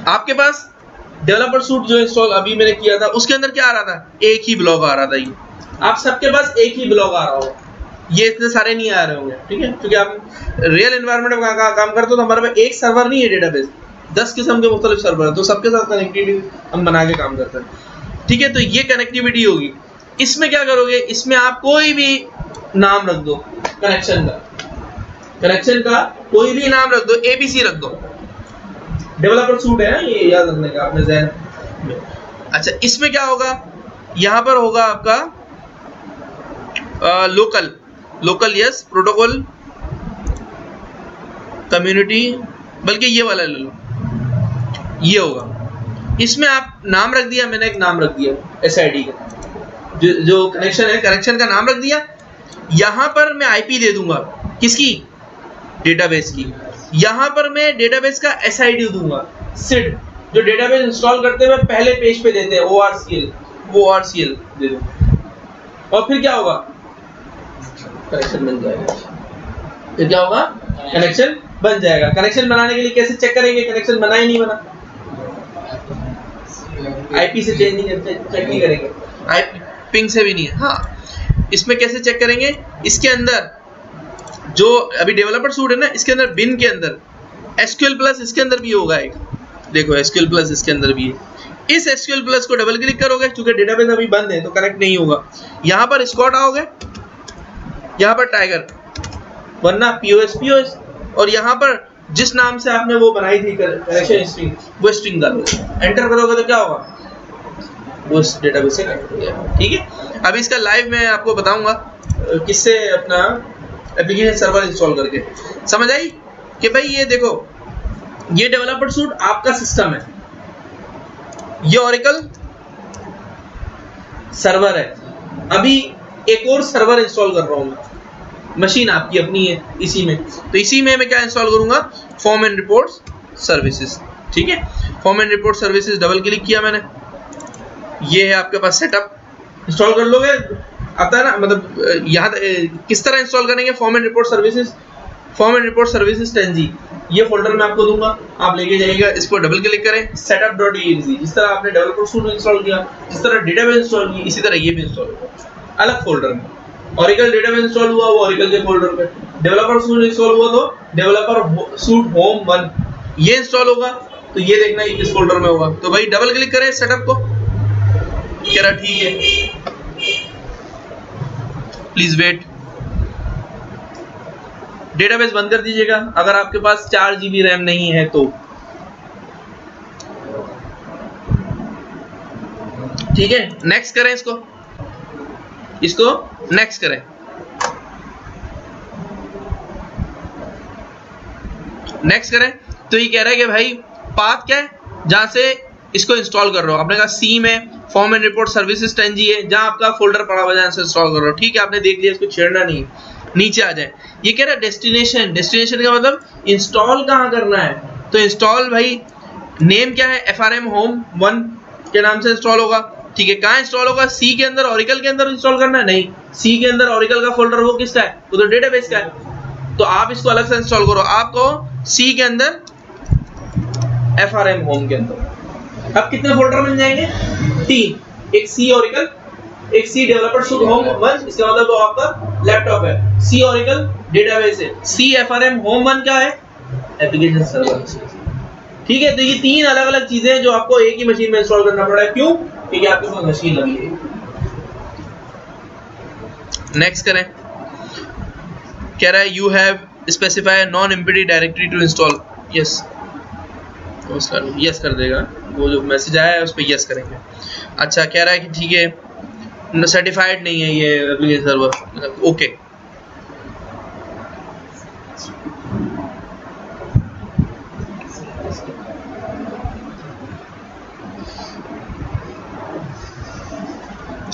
Speaker 1: आपके पास डेवलपर सूट जो इंस्टॉल अभी मैंने किया था, उसके अंदर क्या आ रहा था, एक ही ब्लॉक आ रहा था। ये आप सबके पास एक ही ब्लॉक आ रहा हो, ये इतने सारे नहीं आ रहे होंगे, ठीक है, क्योंकि आप रियल एनवायरनमेंट में काम करते हो, तो हमारे पास एक सर्वर नहीं है डेटाबेस, 10 किस्म के मुख्तलिफ सर्वर है, तो सबके साथ कनेक्टिविटी हम बना के काम करते हैं, ठीक है। तो ये कनेक्टिविटी होगी। इसमें क्या करोगे, इसमें आप कोई भी नाम रख दो, कनेक्शन का कोई भी नाम रख दो, ABC रख दो, डेवलपर सूट है ना, ये याद रखने का अपने ज़हन में। अच्छा इसमें क्या होगा, यहाँ पर होगा आपका लोकल यस प्रोटोकॉल कम्युनिटी, बल्कि ये वाला ले लो, ये होगा। इसमें आप नाम रख दिया, मैंने एक नाम रख दिया SID का, जो कनेक्शन है, कनेक्शन का नाम रख दिया। यहाँ पर मैं IP दे दूंगा, किसकी, डेटाबेस की। यहाँ पर मैं डेटाबेस का SID दूंगा, SID, जो डेटाबेस इंस्टॉल करते हुए पहले पेज पे देते हैं, ORCL दे दूंगा। और फिर क्या होगा, कनेक्शन बन जाएगा। फिर क्या होगा, कनेक्शन बन जाएगा। कनेक्शन बनाने के लिए कैसे चेक करेंगे, कनेक्शन बना ही नहीं बना, IP से चेक नहीं करेंगे, IP पिंग से भी नहीं है। हाँ, इसमें कैसे चेक करेंगे, इसके अंदर जो अभी डेवलपर सूट है ना, इसके अंदर बिन के अंदर SQL प्लस इसके अंदर भी होगा एक, देखो SQL प्लस इसके अंदर भी है। इस SQL प्लस को डबल क्लिक करोगे, क्योंकि डेटाबेस अभी बंद है तो कनेक्ट नहीं होगा। यहाँ पर स्कॉट आओगे, यहाँ पर टाइगर, वरना POS, और यहाँ पर जिस नाम से आपने वो बनाई थी कनेक्शन स्ट्रिंग, वो स्ट्रिंग डालोगे, एंटर करोगे तो क्या होगा, वो इस डेटाबेस से कनेक्ट हो जाएगा, ठीक है। अब इसका लाइव मैं आपको बताऊंगा किससे, अपना एप्लीकेशन सर्वर इंस्टॉल करके। समझ आई कि भाई ये देखो, ये डेवलपर सूट आपका सिस्टम है, ये ओरेकल सर्वर है। अभी एक और सर्वर इंस्टॉल कर रहा हूं मैं, मशीन आपकी अपनी है इसी में, तो इसी में मैं क्या इंस्टॉल करूंगा, फॉर्म एंड रिपोर्ट्स सर्विसेज। ठीक है, form and report services double click किया मैंने, ये है आपके पास सेटअप, इंस्टॉल कर लोगे, आता है ना, मतलब यहाँ किस तरह इंस्टॉल करेंगे form and report services, form and report services 10G, ये फोल्डर मैं आपको दूंगा, आप लेके जाइएगा, इसको डबल क्लिक करें, setup.exe, जिस तरह आपने डेवलपर सूट इंस्टॉल किया, जिस तरह डेटाबेस इंस्टॉल की, इसी तरह ये भी इंस्टॉल होगा अलग फोल्डर में। Oracle डेटाबेस इंस्टॉल हुआ वो Oracle के फोल्डर पे, डेवलपर सूट इंस्टॉल हुआ तो डेवलपर सूट होम 1 ये इंस्टॉल होगा, तो ये देखना है किस फोल्डर में होगा। तो भाई डबल क्लिक करें सेटअप को, कह रहा ठीक है, प्लीज वेट, डेटाबेस बंद कर दीजिएगा अगर आपके पास 4 GB रैम नहीं है तो। ठीक है, नेक्स्ट करें इसको नेक्स्ट करें, नेक्स्ट करें, तो ये कह रहा है कि भाई पाथ क्या है जहां से इसको इंस्टॉल कर रहे हो, आपने कहा सी में form and report services 10G है, जहां आपका फोल्डर पड़ा हुआ जहां से इंस्टॉल कर रहे हो। ठीक है, आपने देख लिया, इसको छेड़ना नहीं, नीचे आ जाए। ये कह रहा है डेस्टिनेशन, डेस्टिनेशन का मतलब इंस्टॉल कहाँ करना है, तो इंस्टॉल भाई नेम क्या है, FRM होम 1 के नाम से इंस्टॉल होगा। ठीक है, कहाँ इंस्टॉल होगा, सी के अंदर, ऑरिकल के अंदर इंस्टॉल करना है, नहीं, सी के अंदर ऑरिकल का फोल्डर वो किसका है, वो तो डेटाबेस का है, तो आप इसको अलग से इंस्टॉल करो, आपको सी के अंदर FRM होम के अंदर। अब कितने फोल्डर मिल जाएंगे, 3, एक सी ऑरिकल, एक सी डेवलपर सूट होम 1, इसका मतलब वो आपका लैपटॉप है, सी ऑरिकल डेटाबेस है, सी FRM होम 1 क्या है, एप्लीकेशन सर्वर। ठीक है, तो ये 3 अलग अलग चीजें हैं जो आपको एक ही मशीन में इंस्टॉल करना पड़ा है, क्यों, क्योंकि आपके पास मशीन लगी है। नेक्स्ट करें, कह रहा है you have specify non empty directory to install, yes, yes कर देगा, वो जो मैसेज आया है उस पर यस करेंगे। अच्छा, कह रहा है कि ठीक है सर्टिफाइड नहीं है ये एप्लीकेशन सर्वर, ओके।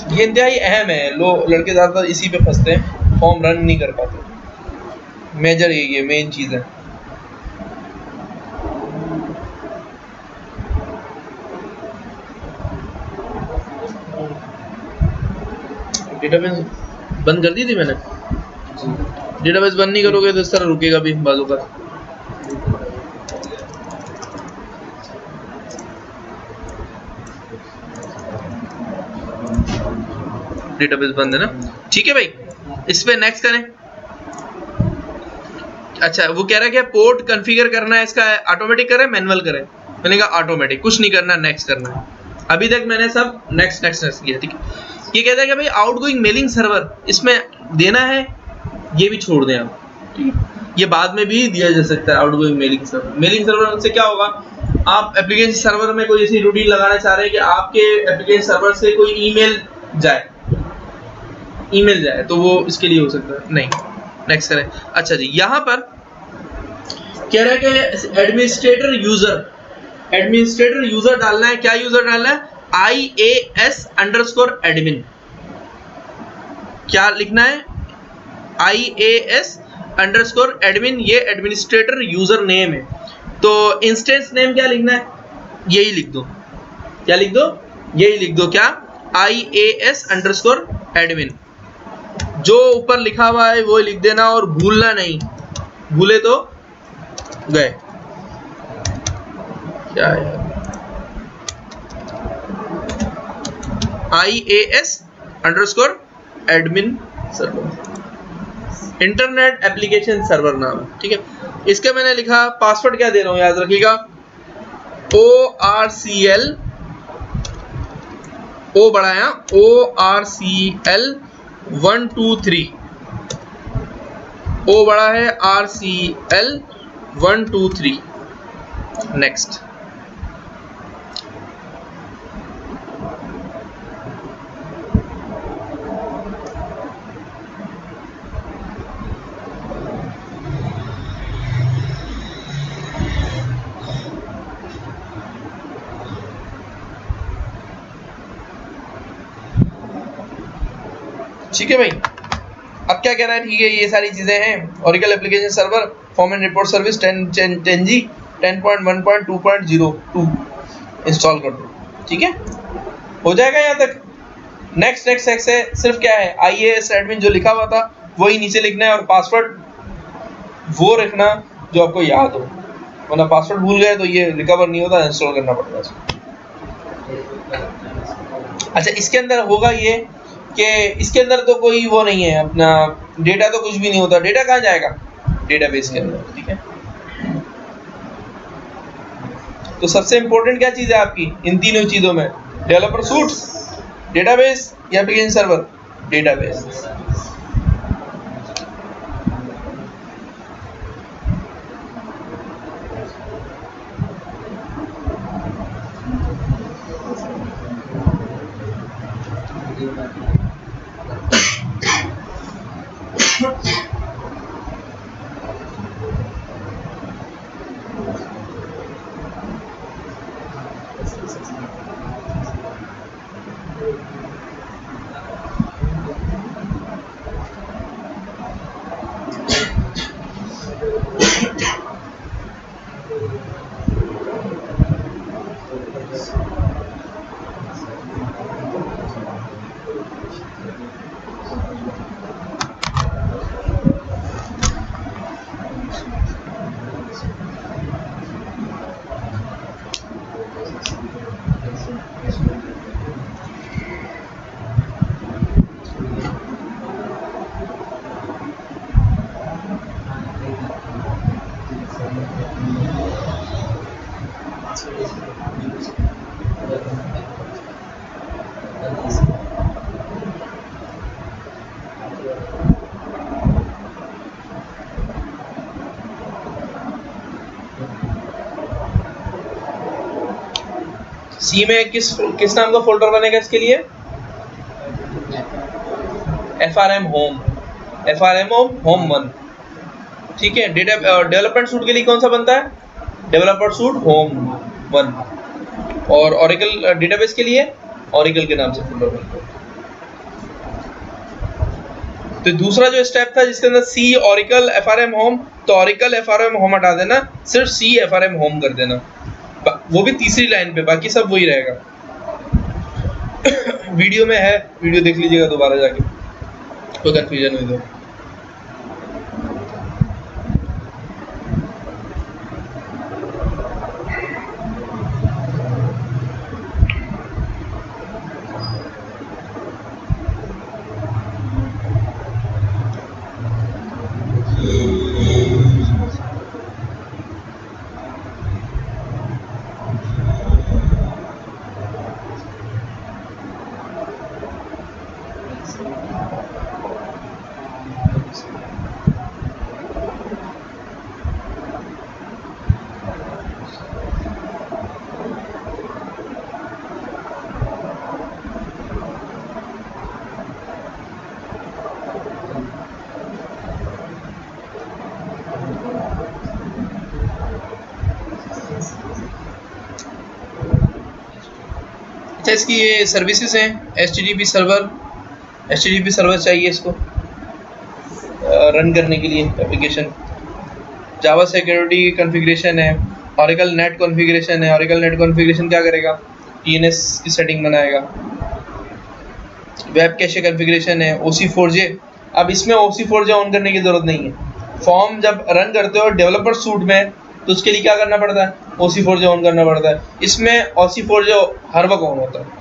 Speaker 1: ये इंतहाई अहम है, लड़के ज़्यादातर इसी पे फंसते हैं, फॉर्म रन नहीं कर पाते, मेजर ये मेन चीज़ है। डेटाबेस बंद कर दी थी मैंने, डेटाबेस बंद नहीं करोगे तो इस तरह रुकेगा भी बाजू का। डेटाबेस बंद है ना, ठीक है भाई, इस पे नेक्स्ट करें। अच्छा, वो कह रहा है कि पोर्ट कॉन्फ़िगर करना है, इसका ऑटोमेटिक करें मैनुअल करें, मैंने कहा ऑटोमेटिक, कुछ नहीं करना, नेक्स्ट करना है। अभी तक मैंने सब नेक्स्ट किया। ठीक है, ये कहता है कि भाई आउटगोइंग मेलिंग सर्वर इसमें देना है, ये भी छोड़ दें आप, ठीक है, ये बाद में भी दिया जा सकता है outgoing mailing server. Mailing server से क्या होगा, आप एप्लीकेशन सर्वर में कोई ऐसी रूटीन लगाना चाह रहे हैं कि आपके एप्लीकेशन सर्वर से कोई ईमेल जाए, तो वो इसके लिए हो सकता है, नहीं, नेक्स्ट करें। अच्छा जी, यहां पर कह रहा है कि एडमिनिस्ट्रेटर यूजर डालना है, क्या यूजर डालना है, IAS_admin, क्या लिखना है, IAS_admin, ये एडमिनिस्ट्रेटर यूजर नेम है। तो इंस्टेंस नेम क्या लिखना है, यही लिख दो, क्या लिख दो, यही लिख दो, क्या, IAS_admin, जो ऊपर लिखा हुआ है वो लिख देना, और भूलना नहीं, भूले तो गए, क्या है, IAS_admin server, internet application server नाम है। ठीक है, इसका मैंने लिखा, पासवर्ड क्या दे रहा हूं याद रखिएगा, ORCL, O बढ़ाया, ORCL 1 2 3, O बड़ा है, RCL 1 2 3, नेक्स्ट। ठीक है भाई। अब क्या कह रहा है, ठीक है ये सारी चीजें हैं। Oracle application server form and report service 10G 10.1.2.02 install कर दो। ठीक है, हो जाएगा यहाँ तक। नेक्स्ट नेक्स्ट है सिर्फ क्या है, IAS एडमिन जो लिखा हुआ था वही नीचे लिखना है और पासवर्ड वो रखना जो आपको याद हो, वरना पासवर्ड भूल गए तो ये रिकवर नहीं होता, इंस्टॉल करना पड़ता है। अच्छा, इसके अंदर होगा ये कि इसके अंदर तो कोई वो नहीं है, अपना डेटा तो कुछ भी नहीं होता। डेटा कहाँ जाएगा, डेटाबेस के अंदर। ठीक है, तो सबसे इंपॉर्टेंट क्या चीज है आपकी इन तीनों चीजों में, डेवलपर सूट, डेटाबेस या एप्लीकेशन सर्वर, डेटाबेस। सी में किस नाम का फोल्डर बनेगा इसके लिए, FRM होम, FRM होम 1। ठीक है, डेवलपमेंट सूट के लिए कौन सा बनता है, डेवलपर सूट होम 1। और ओरेकल डेटाबेस के लिए ओरेकल के नाम से फोल्डर बनता है। तो दूसरा जो स्टेप था जिसके अंदर सी ओरेकल FRM होम, तो ओरेकल FRM होम हटा देना, सिर्फ सी FRM होम कर देना, वो भी तीसरी लाइन पे, बाकी सब वही रहेगा। वीडियो में है, वीडियो देख लीजिएगा दोबारा जाके, कोई कंफ्यूजन हुई तो। अच्छा, इसकी ये सर्विसेज हैं, HTTP सर्वर चाहिए इसको रन करने के लिए एप्लीकेशन, जावा सिक्योरिटी कॉन्फ़िगरेशन है, ओरेकल नेट कॉन्फ़िगरेशन है। ओरेकल नेट कॉन्फ़िगरेशन क्या करेगा, DNS की सेटिंग बनाएगा, वेब कैशे कॉन्फ़िगरेशन है, OC4J। अब इसमें OC4J ऑन करने की जरूरत नहीं है। फॉर्म जब रन करते हो डेवलपर सूट में तो उसके लिए क्या करना पड़ता है, OC4J ऑन करना पड़ता है। इसमें OC4J हर वक्त ऑन होता है।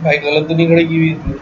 Speaker 1: बाइक गलत तो नहीं खड़ी की हुई इसमें?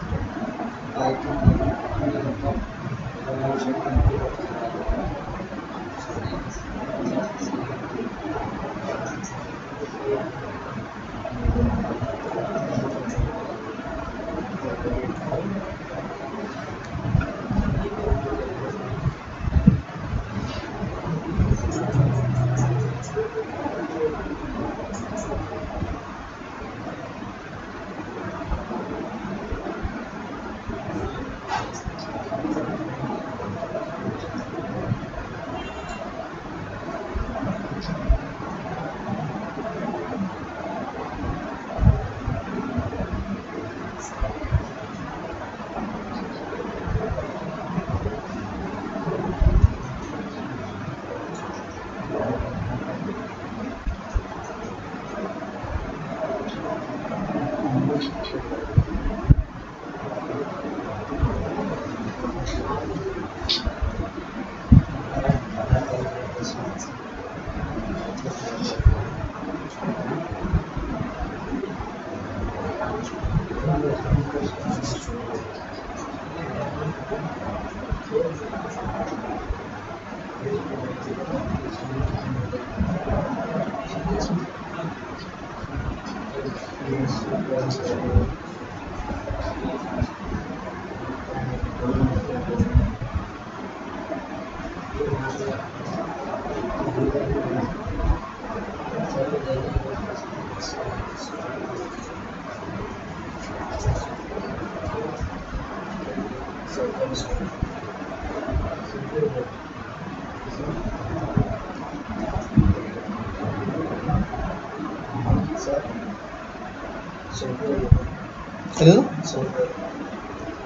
Speaker 1: हेलो,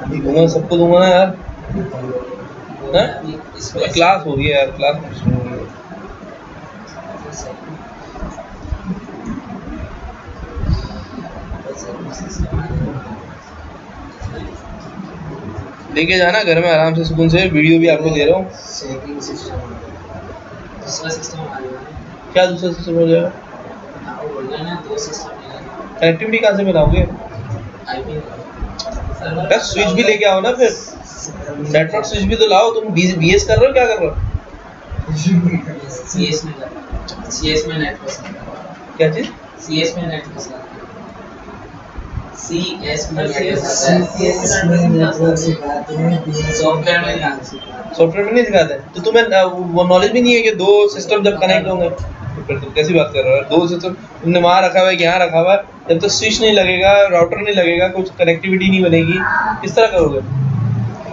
Speaker 1: अभी दूंगा, सबको दूंगा ना यार। क्लास हो गई यार, क्लास शुरू हो गई। लेके जाना घर में आराम से सुकून से, वीडियो भी आपको दे रहा हूँ। क्या दूसरा सिस्टम हो जाएगा? कनेक्टिविटी कहाँ से बनाओगे? यार स्विच भी लेके आओ ना, फिर नेटवर्क स्विच भी तो लाओ। तुम बीएस कर रहे हो, क्या कर रहे हो?
Speaker 2: सीएस में नेटवर्क,
Speaker 1: क्या चीज?
Speaker 2: सीएस में नेटवर्क,
Speaker 1: सॉफ्टवेयर में नहीं सिखाते हैं तो तुम्हें वो नॉलेज भी नहीं है कि दो सिस्टम जब कनेक्ट होंगे तो फिर तुम कैसी बात कर रहे हो? दो सिस्टम तुमने वहाँ रखा हुआ है, यहाँ रखा हुआ है, जब तक स्विच नहीं लगेगा, राउटर नहीं लगेगा, कुछ कनेक्टिविटी नहीं बनेगी, किस तरह करोगे?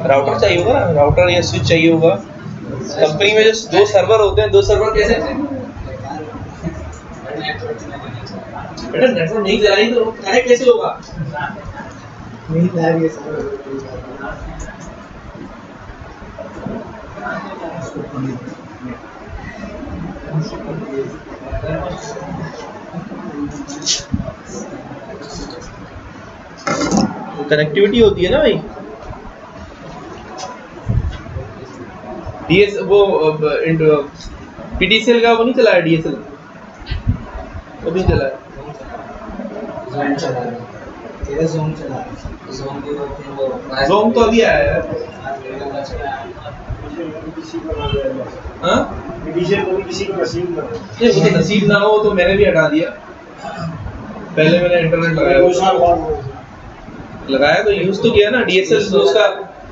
Speaker 1: राउटर चाहिए होगा ना, राउटर या स्विच चाहिए होगा। कंपनी में जो दो सर्वर होते हैं, दो सर्वर कैसे? बेटा नेटवर्क नहीं चलाएंगे तो कनेक्ट कैसे होगा?
Speaker 2: नहीं लाएंगे सर।
Speaker 1: कनेक्टिविटी होती है ना भाई। डीएस वो पीटीसीएल का वो नहीं चला है, डीएसएल वो भी चला है।
Speaker 2: ज़ोम चला है, तेरा ज़ोम चला है। ज़ोम भी होते हैं वो।
Speaker 1: ज़ोम तो अभी आया है। हाँ?
Speaker 2: पीटीसीएल को भी किसी को नसीब ना हो।
Speaker 1: नहीं वो तो नसीब ना हो तो मैंने भी हटा दिया। पहले मैंने इंटरनेट लगाया तो यूज तो किया ना। डीएसएल तो उसका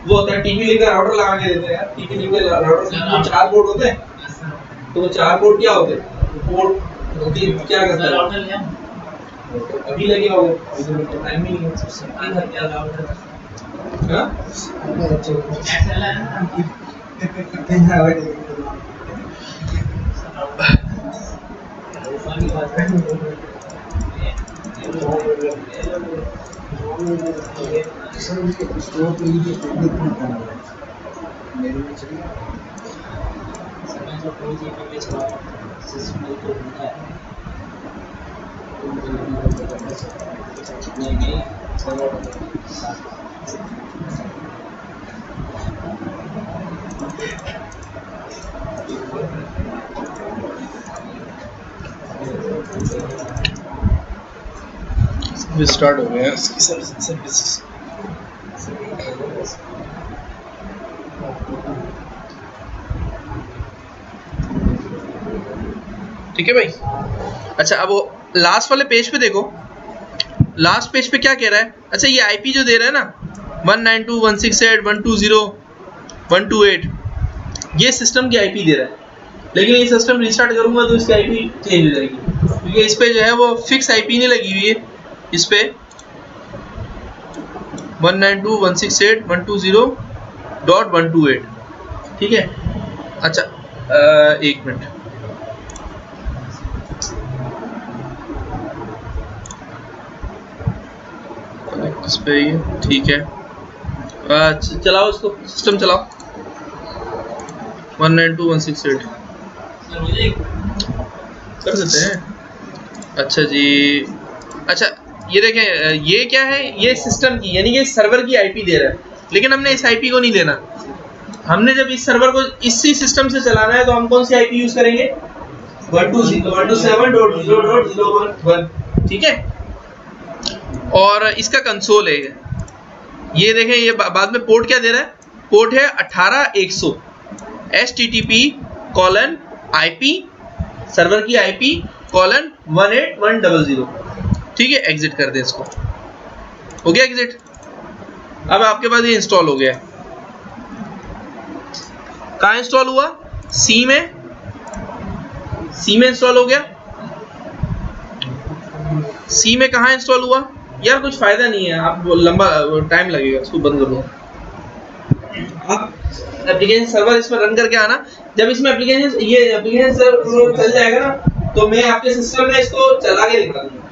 Speaker 1: वो होता है, टीपी लिंक का राउटर लगा के देते हैं यार। टीपी लिंक का राउटर चार पोर्ट होते हैं, तो वो चार पोर्ट क्या होते हैं? पोर्ट होती क्या करता है राउटर? अभी लगे हो, टाइम ही नहीं है। सबसे घर क्या राउटर? हां भी स्टार्ट हो गया इसकी सर्विस। ठीक है भाई। अच्छा अब वो लास्ट वाले पेज पे देखो, लास्ट पेज पे क्या कह रहा है। अच्छा ये आईपी जो दे रहा है ना 192.168.128, ये सिस्टम की आईपी दे रहा है, लेकिन ये सिस्टम रिस्टार्ट करूंगा तो इसकी आईपी चेंज हो जाएगी, क्योंकि इस पे जो है वो फिक्स आईपी नहीं लगी हुई है, इस पे 192.168.120.128। ठीक है। अच्छा एक मिनट, इस पे ये ठीक है। चलाओ इसको, सिस्टम चलाओ 192.168 कर देते हैं। अच्छा जी, अच्छा ये देखें, ये क्या है, ये सिस्टम की यानी कि सर्वर की आईपी दे रहा है, लेकिन हमने इस आईपी को नहीं लेना। हमने जब इस सर्वर को इसी सिस्टम से चलाना है तो हम कौन सी आईपी यूज करेंगे, 127.0.0.1। ठीक है। और इसका कंसोल है ये देखें, ये बाद में पोर्ट क्या दे रहा है, पोर्ट है 18100 http://ip सर्वर की IP :18100। ठीक है, एग्जिट कर दे इसको। हो गया एग्जिट। अब आपके पास ये इंस्टॉल हो गया। कहाँ इंस्टॉल हुआ, सी में इंस्टॉल हो गया। सी में कहाँ इंस्टॉल हुआ यार, कुछ फायदा नहीं है, आप लंबा टाइम लगेगा, इसको बंद कर दो। अब एप्लीकेशन सर्वर इसमें रन करके आना, जब इसमें एप्लीकेशन सर्वर चल जाएगा ना तो मैं आपके सिस्टम में इसको चला के दिखा दूंगा।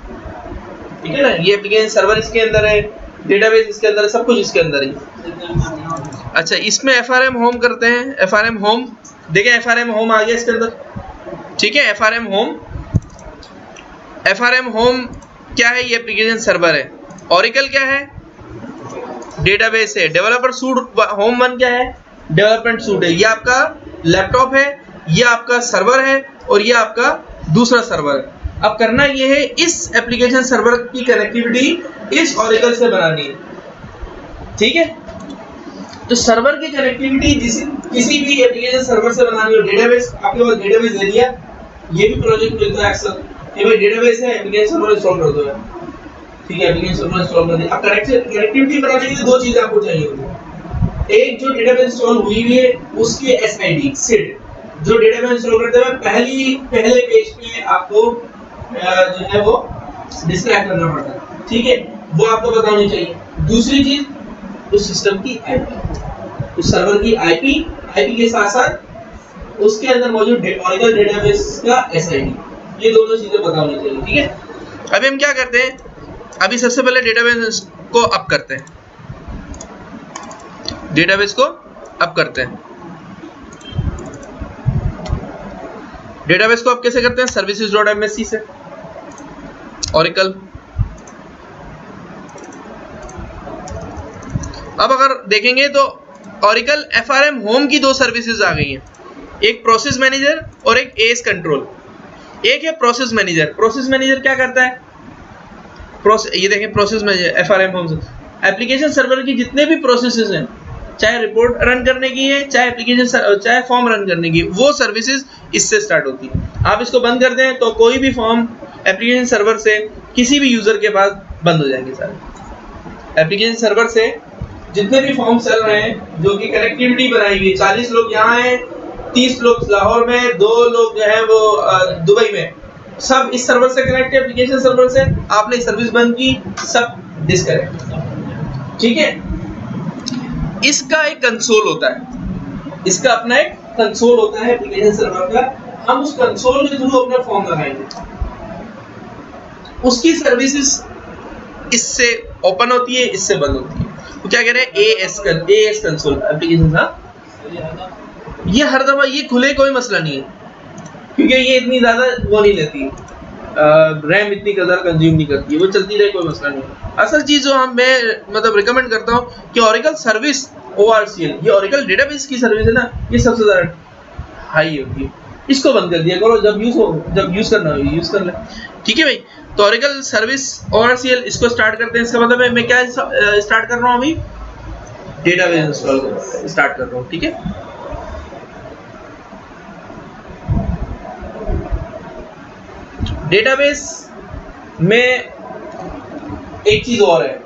Speaker 1: ठीक है ना, ये एप्लीकेशन सर्वर इसके अंदर है, डेटाबेस इसके अंदर है, सब कुछ इसके अंदर है। अच्छा इसमें FRM होम करते हैं, FRM होम देखें, FRM होम आ गया इसके अंदर। ठीक है, FRM होम क्या है, ये एप्लीकेशन सर्वर है। ओरेकल क्या है, डेटाबेस है। डेवलपर सूट होम 1 क्या है, डेवलपमेंट सूट है। ये आपका लैपटॉप है, ये आपका सर्वर है, और ये आपका दूसरा सर्वर है। अब करना ये है, इस एप्लीकेशन सर्वर की कनेक्टिविटी इस ओरेकल से बनानी है। ठीक है, तो सर्वर की कनेक्टिविटी किसी भी एप्लीकेशन सर्वर से बनानी हो। डेटाबेस, आपके पास डेटाबेस दे दिया, ये भी प्रोजेक्ट मिलता है अक्सर कि भाई डेटाबेस है, एप्लीकेशन सर्वर इंस्टॉल कर दो। ठीक है, एप्लीकेशन सर्वर इंस्टॉल कर दिया। अब कनेक्टिविटी बनाने के लिए दो चीजें आपको चाहिए होती है। एक, जो डेटाबेस इंस्टॉल हुई है उसकी SID SID, जो डेटाबेस इंस्टॉल करते हैं पहले पेज पे आपको जो है वो डिस्क्राइब करना पड़ता है। ठीक है, वो आपको बतानी चाहिए। दूसरी चीज, उस सिस्टम की IP, उस सर्वर की IP के साथ साथ उसके अंदर मौजूद ओरेकल डेटाबेस का SID, ये दोनों चीजें बतानी चाहिए। ठीक है, अभी हम क्या करते हैं, अभी सबसे पहले डेटाबेस को अप करते हैं। डेटाबेस को अप करते हैं। डेटाबेस को अप कैसे करते हैं, services.msc से ओरेकल। अब अगर देखेंगे तो ओरेकल FRM होम की दो सर्विसेज आ गई हैं, एक प्रोसेस मैनेजर और एक AS कंट्रोल। एक है प्रोसेस मैनेजर। प्रोसेस मैनेजर क्या करता है, ये देखें प्रोसेस मैनेजर FRM होम से एप्लीकेशन सर्वर की जितने भी प्रोसेसेस हैं, चाहे रिपोर्ट रन करने की है, चाहे फॉर्म रन करने की, वो सर्विसेज इससे स्टार्ट होती है। आप इसको बंद कर दें तो कोई भी फॉर्म एप्लीकेशन सर्वर से किसी भी यूजर के पास बंद हो जाएंगे। सारे एप्लीकेशन सर्वर से जितने भी फॉर्म चल रहे हैं, जो कि कनेक्टिविटी बनाई हुई, 40 लोग यहाँ हैं, 30 लोग लाहौर में, 2 लोग जो हैं वो दुबई में, सब इस सर्वर से कनेक्ट है, एप्लीकेशन सर्वर से। आपने सर्विस बंद की, सब डिस्कनेक्ट। ठीक है, इसका एक कंसोल होता है, इसका अपना एक कंसोल होता है एप्लीकेशन सर्वर का। हम उस कंसोल के थ्रू अपना फॉर्म लगाएंगे, उसकी सर्विसेज इससे ओपन होती है, इससे बंद होती है। तो क्या कह रहे हैं, AS कंसोल एप्लीकेशन का, ये हर दफा ये खुले कोई मसला नहीं है, क्योंकि ये इतनी ज्यादा वो नहीं लेती, रैम इतनी कदर कंज्यूम नहीं करती है, वो चलती रहे, कोई मसला नहीं है। असल चीज जो मैं मतलब रिकमेंड करता हूँ कि ओरेकल सर्विस ORCL, ये ओरेकल डेटाबेस की सर्विस है ना, ये सबसे ज्यादा हाई होती है। इसको बंद कर दिया करो, जब यूज करना हो यूज कर ले। ठीक है भाई, तो ऑरेकल सर्विस ORCL इसको स्टार्ट करते हैं। इसका मतलब है मैं क्या स्टार्ट कर रहा हूँ अभी, डेटाबेस इंस्टॉल स्टार्ट कर रहा हूँ। ठीक है, डेटाबेस में एक चीज और है,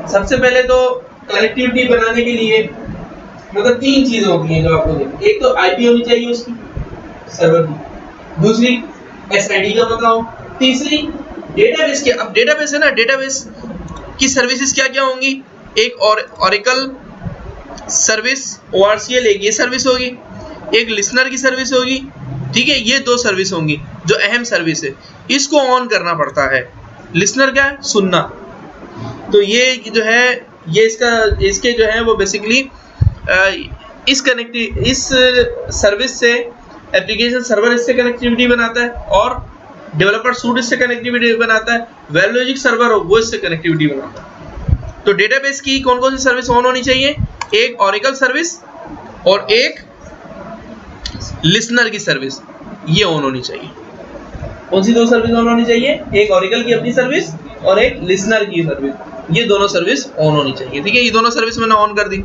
Speaker 1: सबसे पहले तो कनेक्टिविटी बनाने के लिए मतलब 3 चीजें होती हैं जो आपको देखिए। एक तो आईपी होनी चाहिए उसकी सर्वर की, दूसरी एसआईडी का पता हो, तीसरी डेटाबेस के। अब डेटाबेस है ना, डेटाबेस की सर्विसेज क्या क्या होंगी, एक और ऑरेकल सर्विस ORCL, एक ये सर्विस होगी, एक लिसनर की सर्विस होगी। ठीक है, ये 2 सर्विस होंगी जो अहम सर्विस है, इसको ऑन करना पड़ता है। लिसनर क्या है, सुनना। तो ये जो है ये इसके जो है वो बेसिकली इस सर्विस से एप्लीकेशन सर्वर इससे कनेक्टिविटी बनाता है और डेवलपर सूट इससे कनेक्टिविटी बनाता है, वेब लॉजिक सर्वर हो वो इससे कनेक्टिविटी बनाता है। तो डेटाबेस की कौन कौन सी सर्विस ऑन होनी चाहिए, एक ऑरेकल सर्विस और एक लिसनर की सर्विस, ये ऑन होनी चाहिए। कौन सी 2 सर्विस ऑन होनी चाहिए, एक ऑरेकल की अपनी सर्विस और एक लिसनर की सर्विस, ये दोनों सर्विस ऑन होनी चाहिए। ठीक है, ये दोनों सर्विस मैंने ऑन कर दी,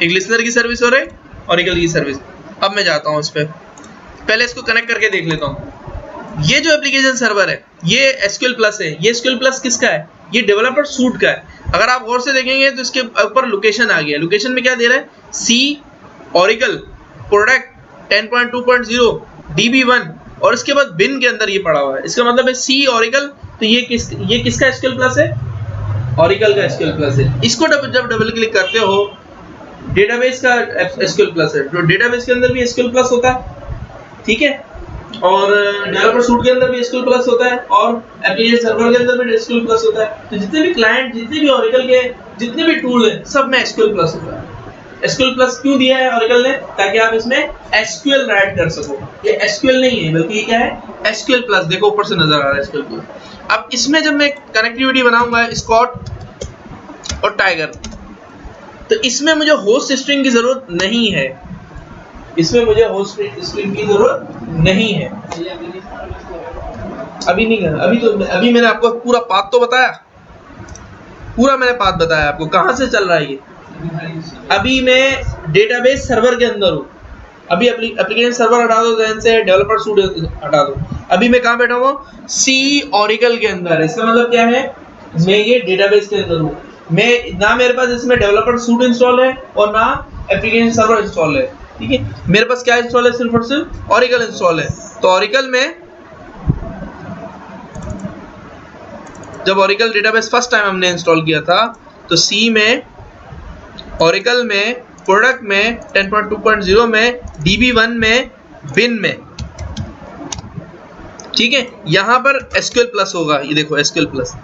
Speaker 1: एक लिसनर की सर्विस और एक ऑरेकल की सर्विस। अब मैं जाता हूँ इस पे, पहले इसको कनेक्ट करके देख लेता हूँ। ये जो एप्लीकेशन सर्वर है ये SQL प्लस है। ये SQL प्लस किसका है, ये डेवलपर सूट का है। अगर आप गौर से देखेंगे तो इसके ऊपर लोकेशन आ गया, लोकेशन में क्या दे रहा है, C ऑरेकल प्रोडक्ट 10.2.0 DB1 और इसके बाद बिन के अंदर ये पड़ा हुआ है। इसका मतलब है C ऑरेकल, तो ये किसका SQL प्लस है, ऑरेकल का SQL प्लस है। इसको जब डबल क्लिक करते हो डेटाबेस का SQL प्लस है, तो डेटाबेस के अंदर भी SQL प्लस होता है। ठीक है, और डेवलपर सूट के अंदर भी SQL प्लस होता है और एप्लीकेशन सर्वर के अंदर भी SQL प्लस होता है। तो जितने भी क्लाइंट, जितने भी ऑरेकल के जितने भी टूल हैं सब में SQL प्लस होता है। SQL प्लस क्यों दिया है ऑरेकल ने, ताकि आप इसमें SQL राइट कर सको। ये SQL नहीं है बल्कि ये क्या है, SQL प्लस। देखो ऊपर से नजर आ रहा है SQL प्लस। अब इसमें जब मैं कनेक्टिविटी बनाऊंगा स्कॉट और टाइगर, तो इसमें मुझे होस्ट स्ट्रिंग की जरूरत नहीं है, इसमें मुझे होस्ट स्ट्रिंग की जरूरत नहीं है। अभी नहीं करना, अभी मैंने आपको पूरा पाथ तो बताया, पूरा मैंने पाथ बताया आपको कहां से चल रहा है ये। अभी मैं डेटाबेस सर्वर के अंदर हूँ, अभी एप्लीकेशन सर्वर हटा दो ध्यान से, डेवलपर सूट हटा दो। अभी मैं कहाँ बैठा हुआ हूँ, C ऑरेकल के अंदर। इसका मतलब क्या है, मैं ये डेटाबेस के अंदर हूँ। मैं ना मेरे पास इसमें डेवलपर सूट इंस्टॉल है और ना एप्लीकेशन सर्वर इंस्टॉल है। ठीक है, मेरे पास क्या इंस्टॉल है, सिर्फ और सिर्फ ऑरेकल इंस्टॉल है। तो ऑरेकल में जब ऑरेकल डेटाबेस फर्स्ट टाइम हमने इंस्टॉल किया था तो C में, ऑरेकल में, प्रोडक्ट में, 10.2.0 में, DB1 में, बिन में। ठीक है, यहां पर SQL प्लस होगा, ये देखो SQL प्लस।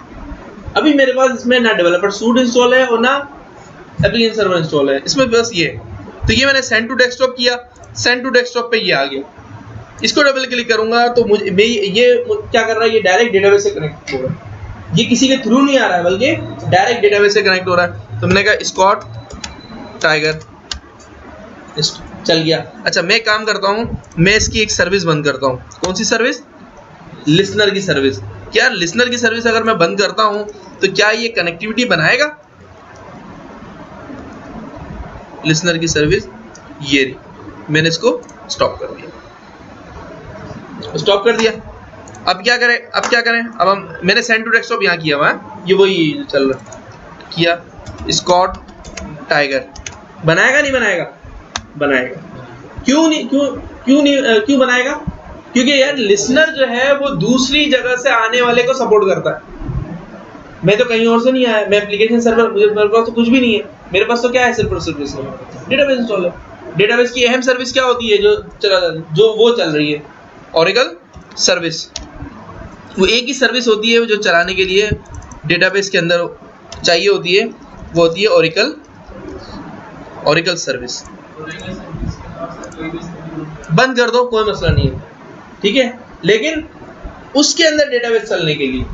Speaker 1: अभी मेरे पास इसमें ना डेवलपर सूट इंस्टॉल है और ना एप्लीकेशन सर्वर इंस्टॉल है, इसमें बस ये। तो ये मैंने सेंड टू डेस्कटॉप किया, सेंड टू डेस्कटॉप पे ये आ गया। इसको डबल क्लिक करूंगा तो ये क्या कर रहा है, ये डायरेक्ट डेटाबेस से कनेक्ट हो रहा है। ये किसी के थ्रू नहीं आ रहा है बल्कि डायरेक्ट डेटाबेस से कनेक्ट हो रहा है। तो मैंने कहा स्कॉट टाइगर चल गया। अच्छा, मैं काम करता हूँ, मैं इसकी एक सर्विस बंद करता हूँ। कौन सी सर्विस, लिसनर की सर्विस। क्या लिसनर की सर्विस अगर मैं बंद करता हूँ तो क्या ये कनेक्टिविटी बनाएगा, लिसनर की सर्विस ये रही, मैंने इसको स्टॉप कर दिया, स्टॉप कर दिया। अब क्या करें, अब मैंने सेंड टू डेस्कटॉप यहाँ किया हुआ है, ये वही चल रहा किया। स्कॉट टाइगर बनाएगा नहीं बनाएगा, बनाएगा। क्यों बनाएगा, क्योंकि यार लिसनर जो है वो दूसरी जगह से आने वाले को सपोर्ट करता है। मैं तो कहीं और से नहीं आया, मैं एप्लीकेशन सर्वर, मेरे पास तो कुछ भी नहीं है, मेरे पास तो क्या है, सिर्फ और सिर्फ डेटाबेस इंस्टॉल है। डेटाबेस की अहम सर्विस क्या होती है, जो वो चल रही है, ऑरेकल सर्विस। वो एक ही सर्विस होती है जो चलाने के लिए डेटाबेस के अंदर चाहिए होती है, वो होती है ऑरेकल सर्विस। बंद कर दो, कोई मसला नहीं है, ठीक है। लेकिन उसके अंदर डेटाबेस चलने के लिए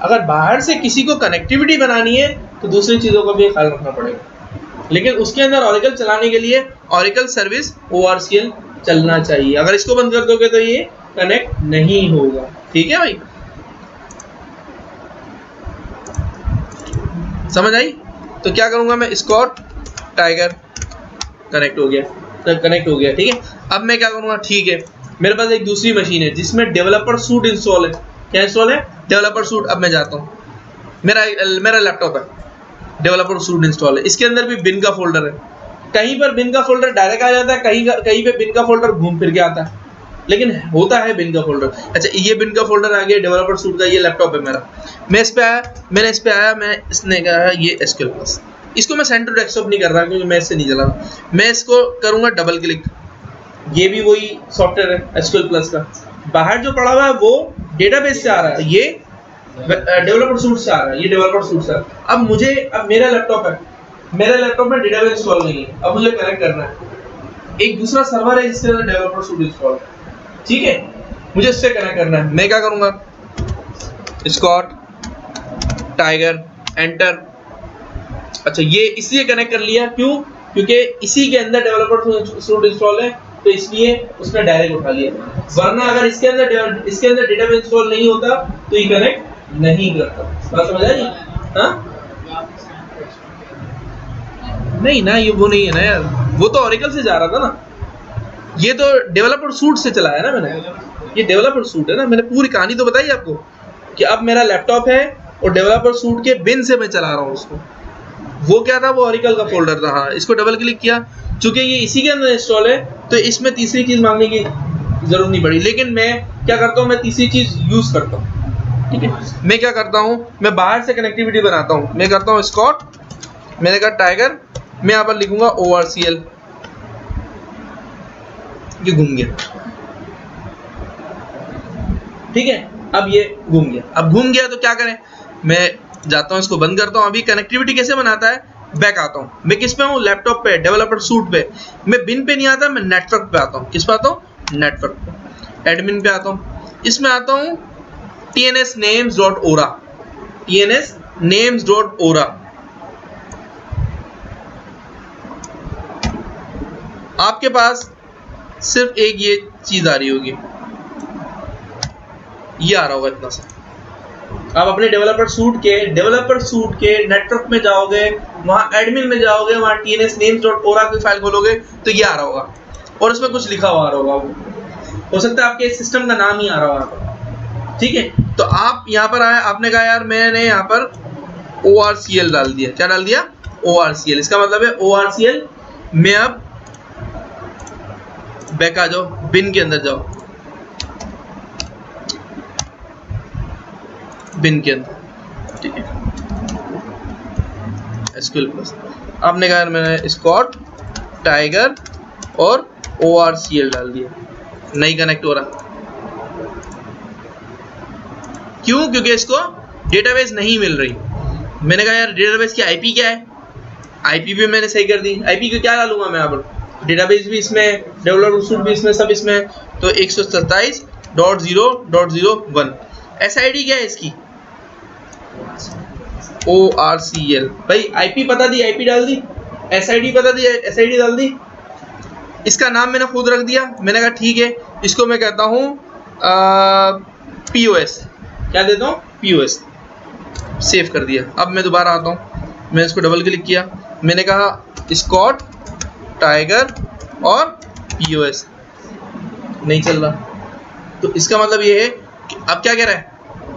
Speaker 1: अगर बाहर से किसी को कनेक्टिविटी बनानी है तो दूसरी चीजों का भी ख्याल रखना पड़ेगा। लेकिन उसके अंदर ऑरेकल चलाने के लिए ऑरेकल सर्विस ORCL चलना चाहिए। अगर इसको बंद कर दोगे तो ये कनेक्ट नहीं होगा, ठीक है भाई। समझ आई? तो क्या करूंगा मैं, स्कॉट टाइगर, कनेक्ट हो गया, कनेक्ट हो गया, ठीक है। अब मैं क्या करूंगा, ठीक है, मेरे पास एक दूसरी मशीन है जिसमें डेवलपर सूट इंस्टॉल है। क्या इंस्टॉल है? Developer suit. अब मैं जाता हूँ, मेरा लैपटॉप है, डेवलपर सूट इंस्टॉल है, इसके अंदर भी बिन का फोल्डर है। कहीं पर बिन का फोल्डर डायरेक्ट आ जाता है, कहीं पे बिन का फोल्डर घूम फिर के आता है, लेकिन होता है बिन का फोल्डर। अच्छा, ये बिन का फोल्डर आ गया डेवलपर सूट का, ये लैपटॉप है मेरा, मैं इस पे आया, मैंने इसने कहा ये एसक्यूएल प्लस, इसको मैं सेंड टू डेस्कटॉप नहीं कर रहा क्योंकि मैं इससे नहीं चला रहा, मैं इसको करूंगा डबल क्लिक, ये भी वही सॉफ्टवेयर है एसक्यूएल प्लस का, बाहर जो पड़ा हुआ है वो डेटाबेस से आ रहा है, ये डेवलपर सूट से आ रहा है, ये डेवलपर सूट से। अब मेरा लैपटॉप है, मेरे लैपटॉप में डेटाबेस इंस्टॉल नहीं है, अब मुझे कनेक्ट करना है, एक दूसरा सर्वर है जिसके अंदर डेवलपर सूट इंस्टॉल है, ठीक है, मुझे इससे कनेक्ट करना है। मैं क्या करूंगा, स्कॉट टाइगर एंटर। अच्छा, ये इसलिए कनेक्ट कर लिया, क्यों? क्योंकि इसी के अंदर डेवलपर सूट इंस्टॉल है, तो इसलिए उसने डायरेक्ट उठा लिया, वरना अगर इसके अंदर डेटाबेस इंस्टॉल नहीं होता तो ये कनेक्ट नहीं करता। बात समझ आई? हाँ, नहीं ना, ये वो नहीं है ना यार, वो तो ऑरेकल से जा रहा था ना, ये तो डेवलपर सूट से चलाया ना मैंने, ये डेवलपर सूट है ना, मैंने पूरी कहानी तो बताई आपको कि अब मेरा लैपटॉप है और डेवलपर सूट के बिन से मैं चला रहा हूँ उसको। वो क्या था, वो ऑरेकल का फोल्डर था। हाँ, इसको डबल क्लिक किया, चूंकि ये इसी के अंदर इंस्टॉल है तो इसमें तीसरी चीज मांगने की जरूरत नहीं पड़ी, लेकिन मैं क्या करता हूँ, मैं तीसरी चीज यूज करता हूँ, ठीक है। मैं क्या करता हूँ, मैं बाहर से कनेक्टिविटी बनाता हूँ, मैं करता हूँ स्कॉट, मैंने कहा टाइगर, मैं यहाँ पर लिखूंगा ORCL, ये घूम गया, ठीक है। अब ये घूम गया, अब घूम गया तो क्या करें, मैं जाता हूँ, इसको बंद करता हूँ। अभी कनेक्टिविटी कैसे बनाता है, बैक आता हूँ, मैं किस पे हूँ, लैपटॉप पे, डेवलपर सूट पे, मैं बिन पे नहीं आता, मैं नेटवर्क पे आता हूँ। किस पे आता हूँ, नेटवर्क पे, एडमिन पे आता हूँ, इसमें आता हूँ tnsnames.ora, tnsnames.ora। आपके पास सिर्फ एक ये चीज आ रही होगी, ये आ रहा होगा इतना सा। आप अपने डेवलपर सूट के नेटवर्क में जाओगे, वहां एडमिन में जाओगे, वहां tnsnames.ora की फाइल खोलोगे तो ये आ रहा होगा, और उसमें कुछ लिखा हुआ आ रहा होगा, हो सकता है आपके सिस्टम का नाम ही आ रहा होगा, ठीक है। तो आप यहाँ पर आए, आपने कहा यार मैंने यहाँ पर ORCL डाल दिया, क्या डाल दिया, ORCL, इसका मतलब है ORCL में। अब बैक आ जाओ, बिन के अंदर जाओ, बिन के अंदर, ठीक है, एसक्यूएल प्लस। आपने कहा मैंने स्कॉट टाइगर और ORCL डाल दिया, नहीं कनेक्ट हो रहा, क्यों? क्योंकि इसको डेटाबेस नहीं मिल रही। मैंने कहा यार डेटाबेस की आईपी क्या है, आईपी भी मैंने सही कर दी, आईपी को क्या डालूंगा मैं, यहाँ पर डेटाबेस भी इसमें, डेवलपर सूट भी इसमें, सब इसमें, तो 127.0.0.1। SID क्या है इसकी, ORCL। भाई आईपी पता दी, आईपी डाल दी, SID पता दी, SID डाल दी, इसका नाम मैंने खुद रख दिया। मैंने कहा ठीक है, इसको मैं कहता हूँ POS, क्या देता हूँ, POS, सेव कर दिया। अब मैं दोबारा आता हूँ, मैं इसको डबल क्लिक किया, मैंने कहा स्कॉट टाइगर और POS, नहीं चल रहा, तो इसका मतलब ये है कि अब क्या कह रहा है,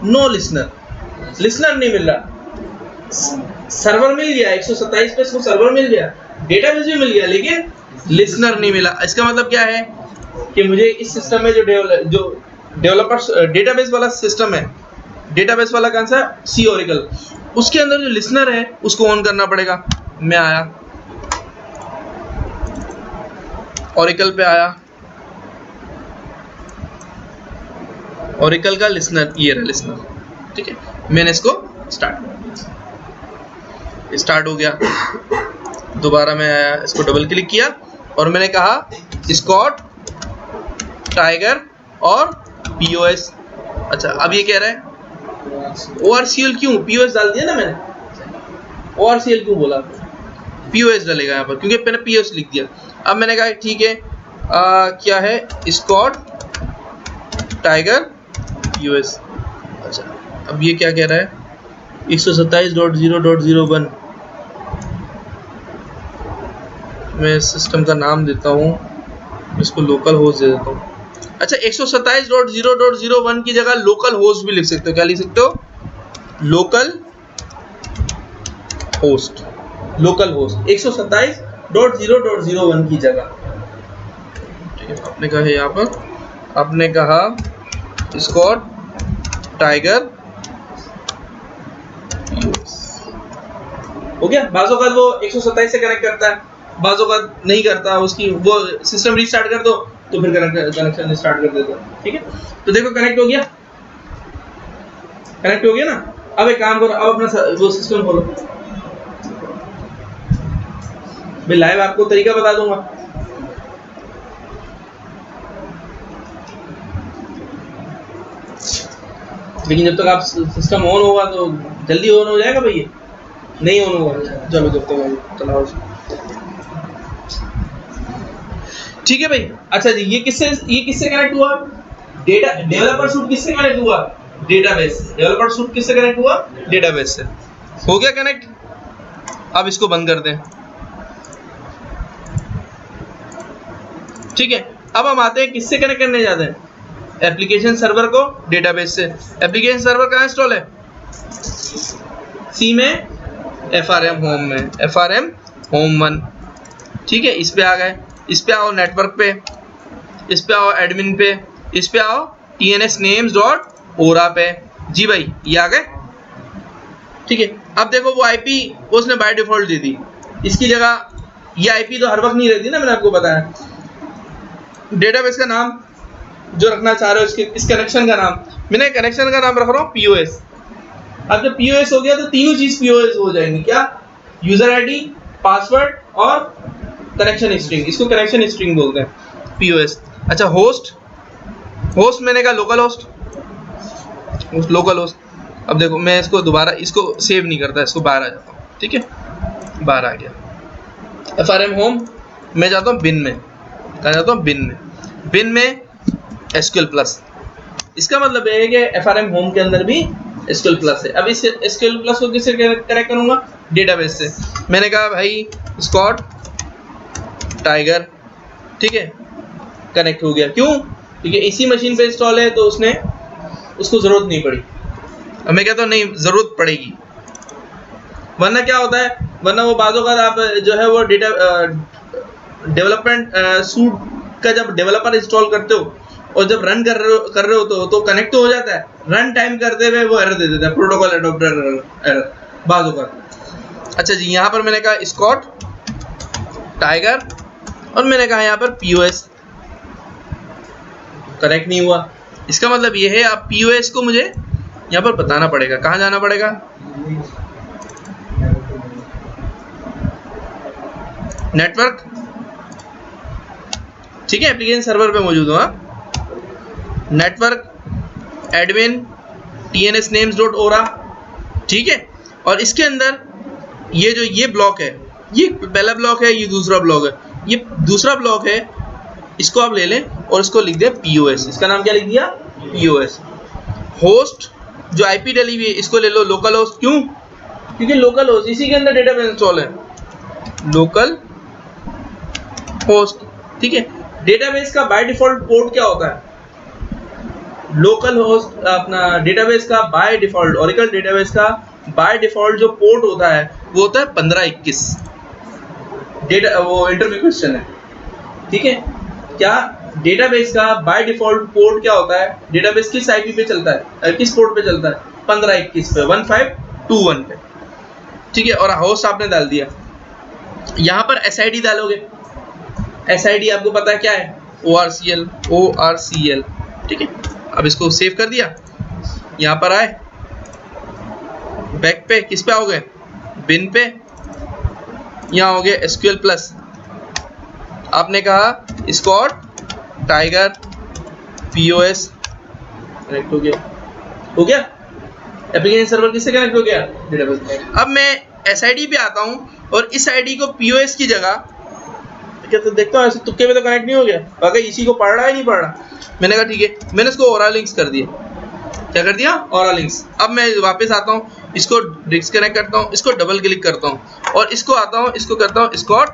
Speaker 1: नो लिसनर, लिसनर नहीं मिल रहा, सर्वर मिल गया 127 पे, इसको सर्वर मिल गया, डेटाबेस भी मिल गया, लेकिन लिसनर नहीं मिला। इसका मतलब क्या है कि मुझे इस सिस्टम में जो डेवलपर डेटाबेस वाला सिस्टम है, डेटाबेस वाला कौन सा, C Oracle, उसके अंदर जो लिसनर है उसको ऑन करना पड़ेगा। मैं आया Oracle पे, आया Oracle का लिसनर, ये रहा लिसनर, ठीक है। मैंने इसको स्टार्ट हो गया, दोबारा मैं आया, इसको डबल क्लिक किया और मैंने कहा स्कॉट टाइगर और POS। अच्छा, अब ये कह रहा है ORCL, क्यों, POS डाल दिया ना मैंने, ORCL क्यों बोला, POS डालेगा यहाँ पर क्योंकि मैंने POS लिख दिया। अब मैंने कहा ठीक है, क्या है, स्कॉट टाइगर POS। अच्छा, अब ये क्या कह रहा है, 127.0.01 मैं सिस्टम का नाम देता हूँ, इसको लोकल होस्ट दे देता हूँ। अच्छा 127.0.0.1 की जगह लोकल होस्ट भी लिख सकते हो। क्या लिख सकते हो? Local host. लोकल होस्ट 127.0.0.1 की जगह, ठीक है। आपने कहा यहाँ पर, आपने कहा स्कॉट टाइगर हो गया। बाजों का वो 127 से कनेक्ट करता है, बाजों का नहीं करता, उसकी वो सिस्टम रीस्टार्ट कर दो तो फिर कनेक्शन स्टार्ट कर देता, ठीक है। तो देखो कनेक्ट हो गया, कनेक्ट हो गया ना। अब एक काम करो, अब अपना वो सिस्टम खोलो। मैं लाइव आपको तरीका बता दूंगा। लेकिन जब तक आप सिस्टम ऑन होगा तो जल्दी ऑन हो जाएगा भैया, नहीं ऑन होगा। चलो जब तक चलाओ, ठीक है भाई। अच्छा जी, ये किससे कनेक्ट हुआ? डेटा डेवलपर सूट किससे कनेक्ट हुआ? डेटाबेस। डेवलपर सूट किससे कनेक्ट हुआ? डेटाबेस से। हो गया कनेक्ट। अब इसको बंद कर दें, ठीक है। अब हम आते हैं किससे कनेक्ट करने जाते हैं? एप्लीकेशन सर्वर को डेटाबेस से। एप्लीकेशन सर्वर कहाँ इंस्टॉल है? सी में, FRM होम में, FRM होम 1, ठीक है। इस पे आ गए, इस पे आओ नेटवर्क पे, इस पे आओ एडमिन पे, इस पे आओ tnsnames.ora पे। जी भाई ये आ गए, ठीक है। अब देखो वो आईपी उसने बाय डिफॉल्ट दे दी, इसकी जगह ये आईपी तो हर वक्त नहीं रहती ना, मैंने आपको बताया। डेटाबेस का नाम जो रखना चाह रहे हो, इसके इस कनेक्शन का नाम, मैंने कनेक्शन का नाम रख रहा हूँ POS। अब जब POS हो गया तो तीनों चीज POS हो जाएंगी। क्या? यूजर आईडी, पासवर्ड और कनेक्शन स्ट्रिंग। इसको कनेक्शन स्ट्रिंग बोलते हैं, POS। अच्छा होस्ट, होस्ट मैंने कहा लोकल होस्ट, लोकल होस्ट। अब देखो मैं इसको दोबारा इसको सेव नहीं करता, इसको बाहर आ जाता हूँ, ठीक है। बाहर आ गया। FRM होम मैं जाता हूँ बिन में, कहा जाता हूँ बिन में। बिन में SQL प्लस। इसका मतलब है कि FRM होम के अंदर भी SQL प्लस है। अब इस SQL प्लस को किससे कनेक्ट करूंगा? डेटाबेस से। मैंने कहा भाई स्कॉट टाइगर, ठीक है, कनेक्ट हो गया। क्यों? क्योंकि इसी मशीन पे इंस्टॉल है तो उसने उसको जरूरत नहीं पड़ी। अब मैं कहता हूँ नहीं जरूरत पड़ेगी, वरना क्या होता है, वरना वो बाजों का आप जो है वो डेटा डेवलपमेंट सूट का जब डेवलपर इंस्टॉल करते हो और जब रन कर रहे हो तो कनेक्ट तो हो जाता है, रन टाइम करते हुए वो एरर दे देता है, प्रोटोकॉल एडॉप्टर एरर बाजों का। अच्छा जी, यहाँ पर मैंने कहा स्कॉट टाइगर और मैंने कहा यहाँ पर POS, कनेक्ट नहीं हुआ। इसका मतलब ये है आप POS को मुझे यहाँ पर बताना पड़ेगा। कहाँ जाना पड़ेगा? नेटवर्क, ठीक है, एप्लीकेशन सर्वर पे मौजूद हो। नेटवर्क एडमिन tnsnames.ora, ठीक है। और इसके अंदर ये ब्लॉक है, ये पहला ब्लॉक है, ये दूसरा ब्लॉक है, ये दूसरा ब्लॉक है। इसको आप ले लें और इसको लिख दें POS। इसका नाम क्या लिख दिया? POS। होस्ट जो IP डली हुई है इसको ले लो लोकल होस्ट। क्यों? क्योंकि लोकल होस्ट इसी के अंदर डेटाबेस इंस्टॉल है, लोकल होस्ट, ठीक है। डेटाबेस का बाय डिफॉल्ट पोर्ट क्या होता है? लोकल होस्ट अपना डेटाबेस का बाय डिफॉल्ट, ओरेकल डेटाबेस का बाय डिफॉल्ट जो पोर्ट होता है वो होता है 1521। डेटा वो इंटरव्यू क्वेश्चन है, ठीक है। क्या डेटाबेस का बाय डिफॉल्ट पोर्ट क्या होता है? डेटाबेस किस IP पे चलता है, किस पोर्ट पे चलता है? 1521 पे, 1521 पे, ठीक है। और होस्ट आपने डाल दिया, यहाँ पर SID डालोगे। SID आपको पता है क्या है? ORCL, ठीक है। अब इसको सेव कर दिया, यहाँ पर आए बैक पे, किस पे आओगे? बिन पे, यहाँ हो गया SQL प्लस। आपने कहा स्कॉट टाइगर POS, कनेक्ट हो गया, हो गया। एप्लीकेशन सर्वर किससे कनेक्ट हो गया? डेटाबेस। अब मैं SID पे आता हूँ और इस ID को POS की जगह क्या तो देखता हूँ, ऐसे तुक्के में तो कनेक्ट नहीं हो गया, बाकी इसी को पढ़ रहा है नहीं पढ़ रहा। मैंने कहा ठीक है, मैंने इसको ओरा लिंक्स कर दिया। क्या कर दिया, ऑरा लिंक्स। अब मैं वापस आता हूँ, इसको डिस्कनेक्ट करता हूँ, इसको डबल क्लिक करता हूँ और इसको आता हूँ, इसको करता हूँ स्कॉट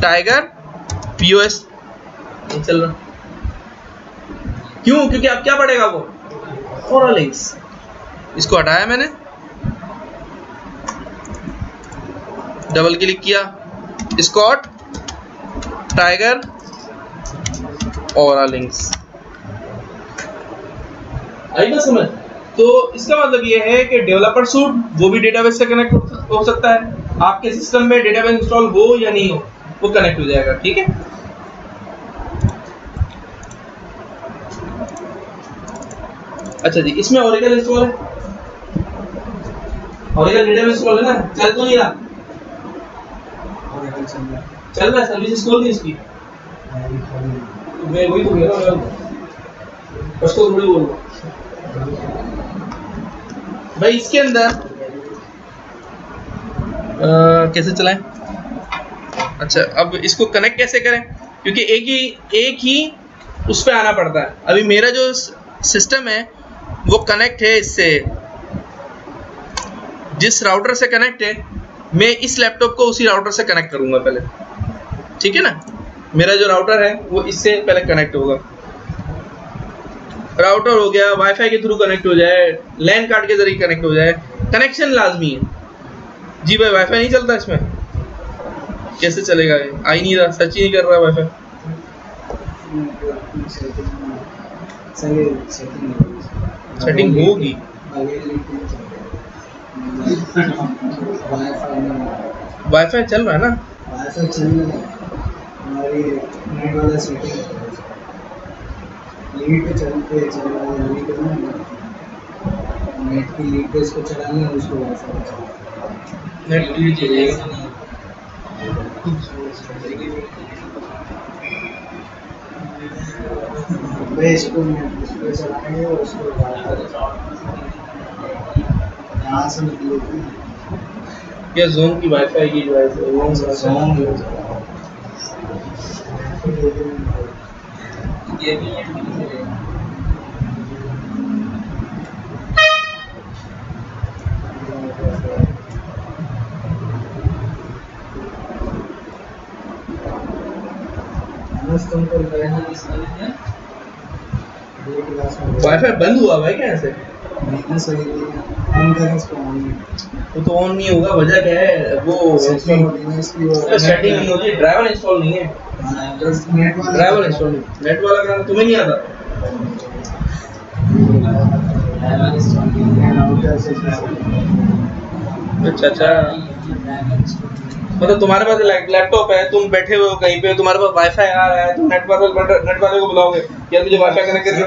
Speaker 1: टाइगर पीओएस। नहीं चल रहा, क्यों? क्योंकि अब क्या पड़ेगा वो, ऑरा लिंक्स। इसको हटाया मैंने, डबल क्लिक किया, स्कॉट टाइगर ऑरा लिंक्स। आई बात समझ? तो इसका मतलब ये है कि डेवलपर सूट वो भी डेटाबेस से कनेक्ट हो सकता है, आपके सिस्टम में डेटाबेस इंस्टॉल हो या नहीं हो वो कनेक्ट हो जाएगा। ठीक है, अच्छा जी, इसमें ओरेकल इंस्टॉल है, ओरेकल डेटाबेस इंस्टॉल है ना, चल तो नहीं रहा,
Speaker 2: ओरेकल
Speaker 1: चल रहा है, सर्विस खोल दी इसकी, मैं वही तो कह रहा हूँ, बस तो थोड़ी बोल भाई। इसके अंदर कैसे चलाएं? अच्छा, अब इसको कनेक्ट कैसे करें, क्योंकि एक ही उस पे आना पड़ता है। अभी मेरा जो सिस्टम है वो कनेक्ट है इससे, जिस राउटर से कनेक्ट है मैं इस लैपटॉप को उसी राउटर से कनेक्ट करूंगा पहले, ठीक है ना। मेरा जो राउटर है वो इससे पहले कनेक्ट होगा, राउटर हो गया, वाईफाई के थ्रू कनेक्ट हो जाए, लैन कार्ड के जरिए कनेक्ट हो जाए, कनेक्शन लाजमी है जी। भाई वाईफाई नहीं चलता इसमें, कैसे चलेगा? आ ही नहीं रहा, सच ही नहीं कर रहा वाईफाई। सेटिंग होगी, वाईफाई चल रहा है ना,
Speaker 2: वाईफाई चल रहा है, हमारी नेट वाला सेटिंग लीड पे चलते चल रहा है, लीड करना है, नेट की लीड पे इसको चलाना है, उसको वाईफाई पे चलाना है, नेट लीड चलेगा। मैं इसको नेट पे चलाएंगे और उसको यहाँ से निकलेगी
Speaker 1: ये जोन की वाईफाई की जो है वो जोन ये भी वाईफाई बंद हुआ भाई कैसे? वो तो ऑन नहीं होगा, वजह क्या है? वो सेटिंग नहीं होती, ड्राइवर इंस्टॉल नहीं है, ड्राइवर इंस्टॉल नहीं, नेट वाला करना तुम्हें नहीं आता। अच्छा, मतलब तुम्हारे पास लैपटॉप है, तुम बैठे हुए हो कहीं पे, तुम्हारे पास वाईफाई आ रहा है, तुम नेट वाले को बुलाओगे यार मुझे वाईफाई कनेक्ट करके दो,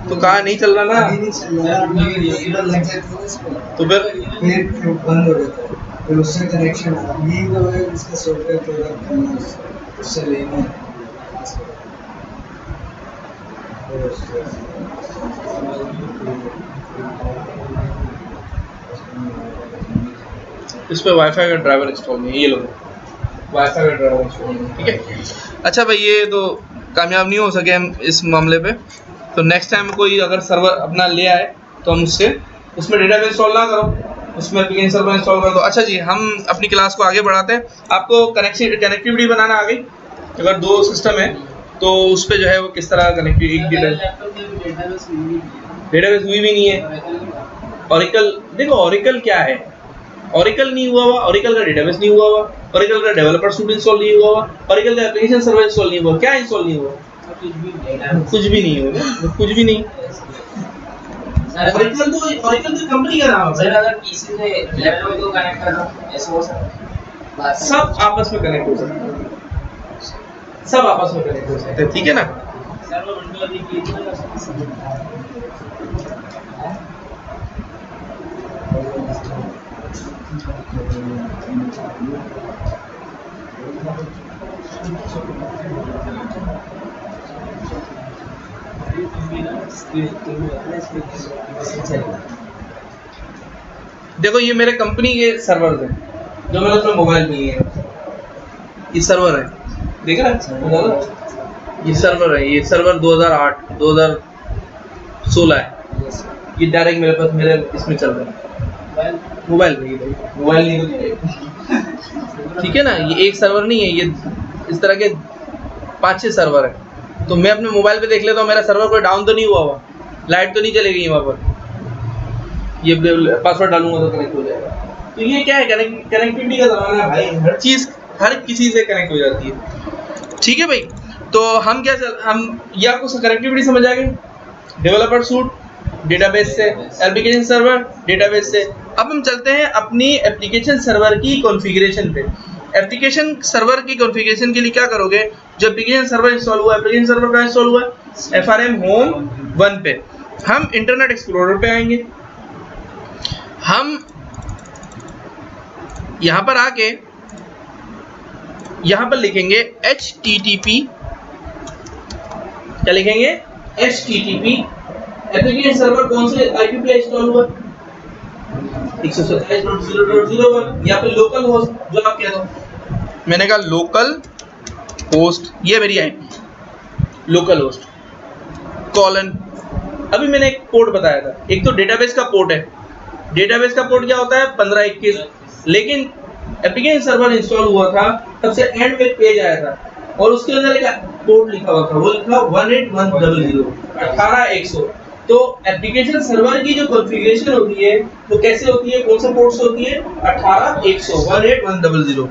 Speaker 1: तो कहाँ नहीं चल रहा ना, तो फिर
Speaker 2: बंद हो जाता है, फिर उससे कनेक्शन यही तो है, इसका सॉफ्टवेयर प्रोडक्ट करना, उससे लेना है।
Speaker 1: इस पे वाईफाई का ड्राइवर इंस्टॉल नहीं है, ये लोग वाईफाई का ड्राइवर इंस्टॉल नहीं, ठीक है। अच्छा भाई, ये तो कामयाब नहीं हो सके हम इस मामले पे, तो नेक्स्ट टाइम कोई अगर सर्वर अपना ले आए तो हम उसमें डेटाबेस इंस्टॉल ना करो, उसमें एप्लीकेशन सर्वर इंस्टॉल कर दो। अच्छा जी, हम अपनी क्लास को आगे बढ़ाते हैं। आपको कनेक्टिविटी बनाना आ गई, अगर दो सिस्टम है तो उस पर जो है वो किस तरह कनेक्टिविटी, डेटाबेस हुई भी नहीं है। ओरेकल देखो, ओरेकल क्या है, ओरेकल नहीं हुआ हुआ, ओरेकल का डेटाबेस नहीं हुआ हुआ, ओरेकल का डेवलपर सूट इंस्टॉल नहीं हुआ हुआ, ओरेकल का एप्लीकेशन सर्वर इंस्टॉल नहीं हुआ, क्या इंस्टॉल नहीं हुआ? कुछ भी नहीं हुआ, कुछ भी नहीं। ओरेकल तो कंपनी का नाम है सर, अगर पीसी से लैपटॉप को कनेक्ट कर दो ऐसा हो सकता है, सब आपस में कनेक्ट हो सकते हैं, सब आपस में कनेक्ट हो सकते हैं, ठीक है ना। देखो ये मेरे कंपनी के सर्वर हैं जो मैंने उसमें मोबाइल में है, ये सर्वर है, देख रहा है, ये सर्वर है, ये सर्वर 2008 2016 है, ये डायरेक्ट मेरे पास मेरे इसमें चल रहा है, मोबाइल नहीं भाई, मोबाइल नहीं तो ठीक है ना। ये एक सर्वर नहीं है, ये इस तरह के 5-6 सर्वर है। तो मैं अपने मोबाइल पे देख लेता हूँ मेरा सर्वर कोई डाउन तो नहीं हुआ हुआ, लाइट तो नहीं चलेगी वहाँ पर, ये पासवर्ड डालूंगा तो कनेक्ट हो जाएगा। तो ये क्या है, कनेक्टिविटी का ज़माना है भाई, हर चीज़ हर किसी से कनेक्ट हो जाती है। ठीक है भाई, तो हम ये आपको कनेक्टिविटी समझ आ गई, डेवलपर सूट डेटाबेस से, एप्लीकेशन सर्वर डेटाबेस से। अब हम चलते हैं अपनी एप्लीकेशन सर्वर की कॉन्फ़िगरेशन पे। एप्लीकेशन सर्वर की कॉन्फ़िगरेशन के लिए क्या करोगे, जो एप्लीकेशन सर्वर इंस्टॉल हुआ है, एप्लीकेशन सर्वर का इंस्टॉल हुआ है FRM होम 1 पे, हम इंटरनेट एक्सप्लोरर पे आएंगे। हम यहाँ पर आके यहाँ पर लिखेंगे HTTP, क्या लिखेंगे HTTP। एप्लीकेशन सर्वर कौन से IP पे इंस्टॉल हुआ, 127.0.0.1, यहाँ पे लोकल होस्ट जो आप कह दो, मैंने कहा लोकल होस्ट, ये मेरी IP लोकल होस्ट कॉलन। अभी मैंने एक पोर्ट बताया था, एक तो डेटाबेस का पोर्ट है, डेटाबेस का पोर्ट क्या होता है 1521, लेकिन एप्लीकेशन सर्वर इंस्टॉल हुआ था तब से एंड में पेज आया था और उसके अंदर एक पोर्ट लिखा हुआ था, वो लिखा 18100 18100। तो एप्लीकेशन सर्वर की जो कॉन्फ़िगरेशन होती है वो कैसे होती है, कौन सा पोर्ट से होती है 18100 18100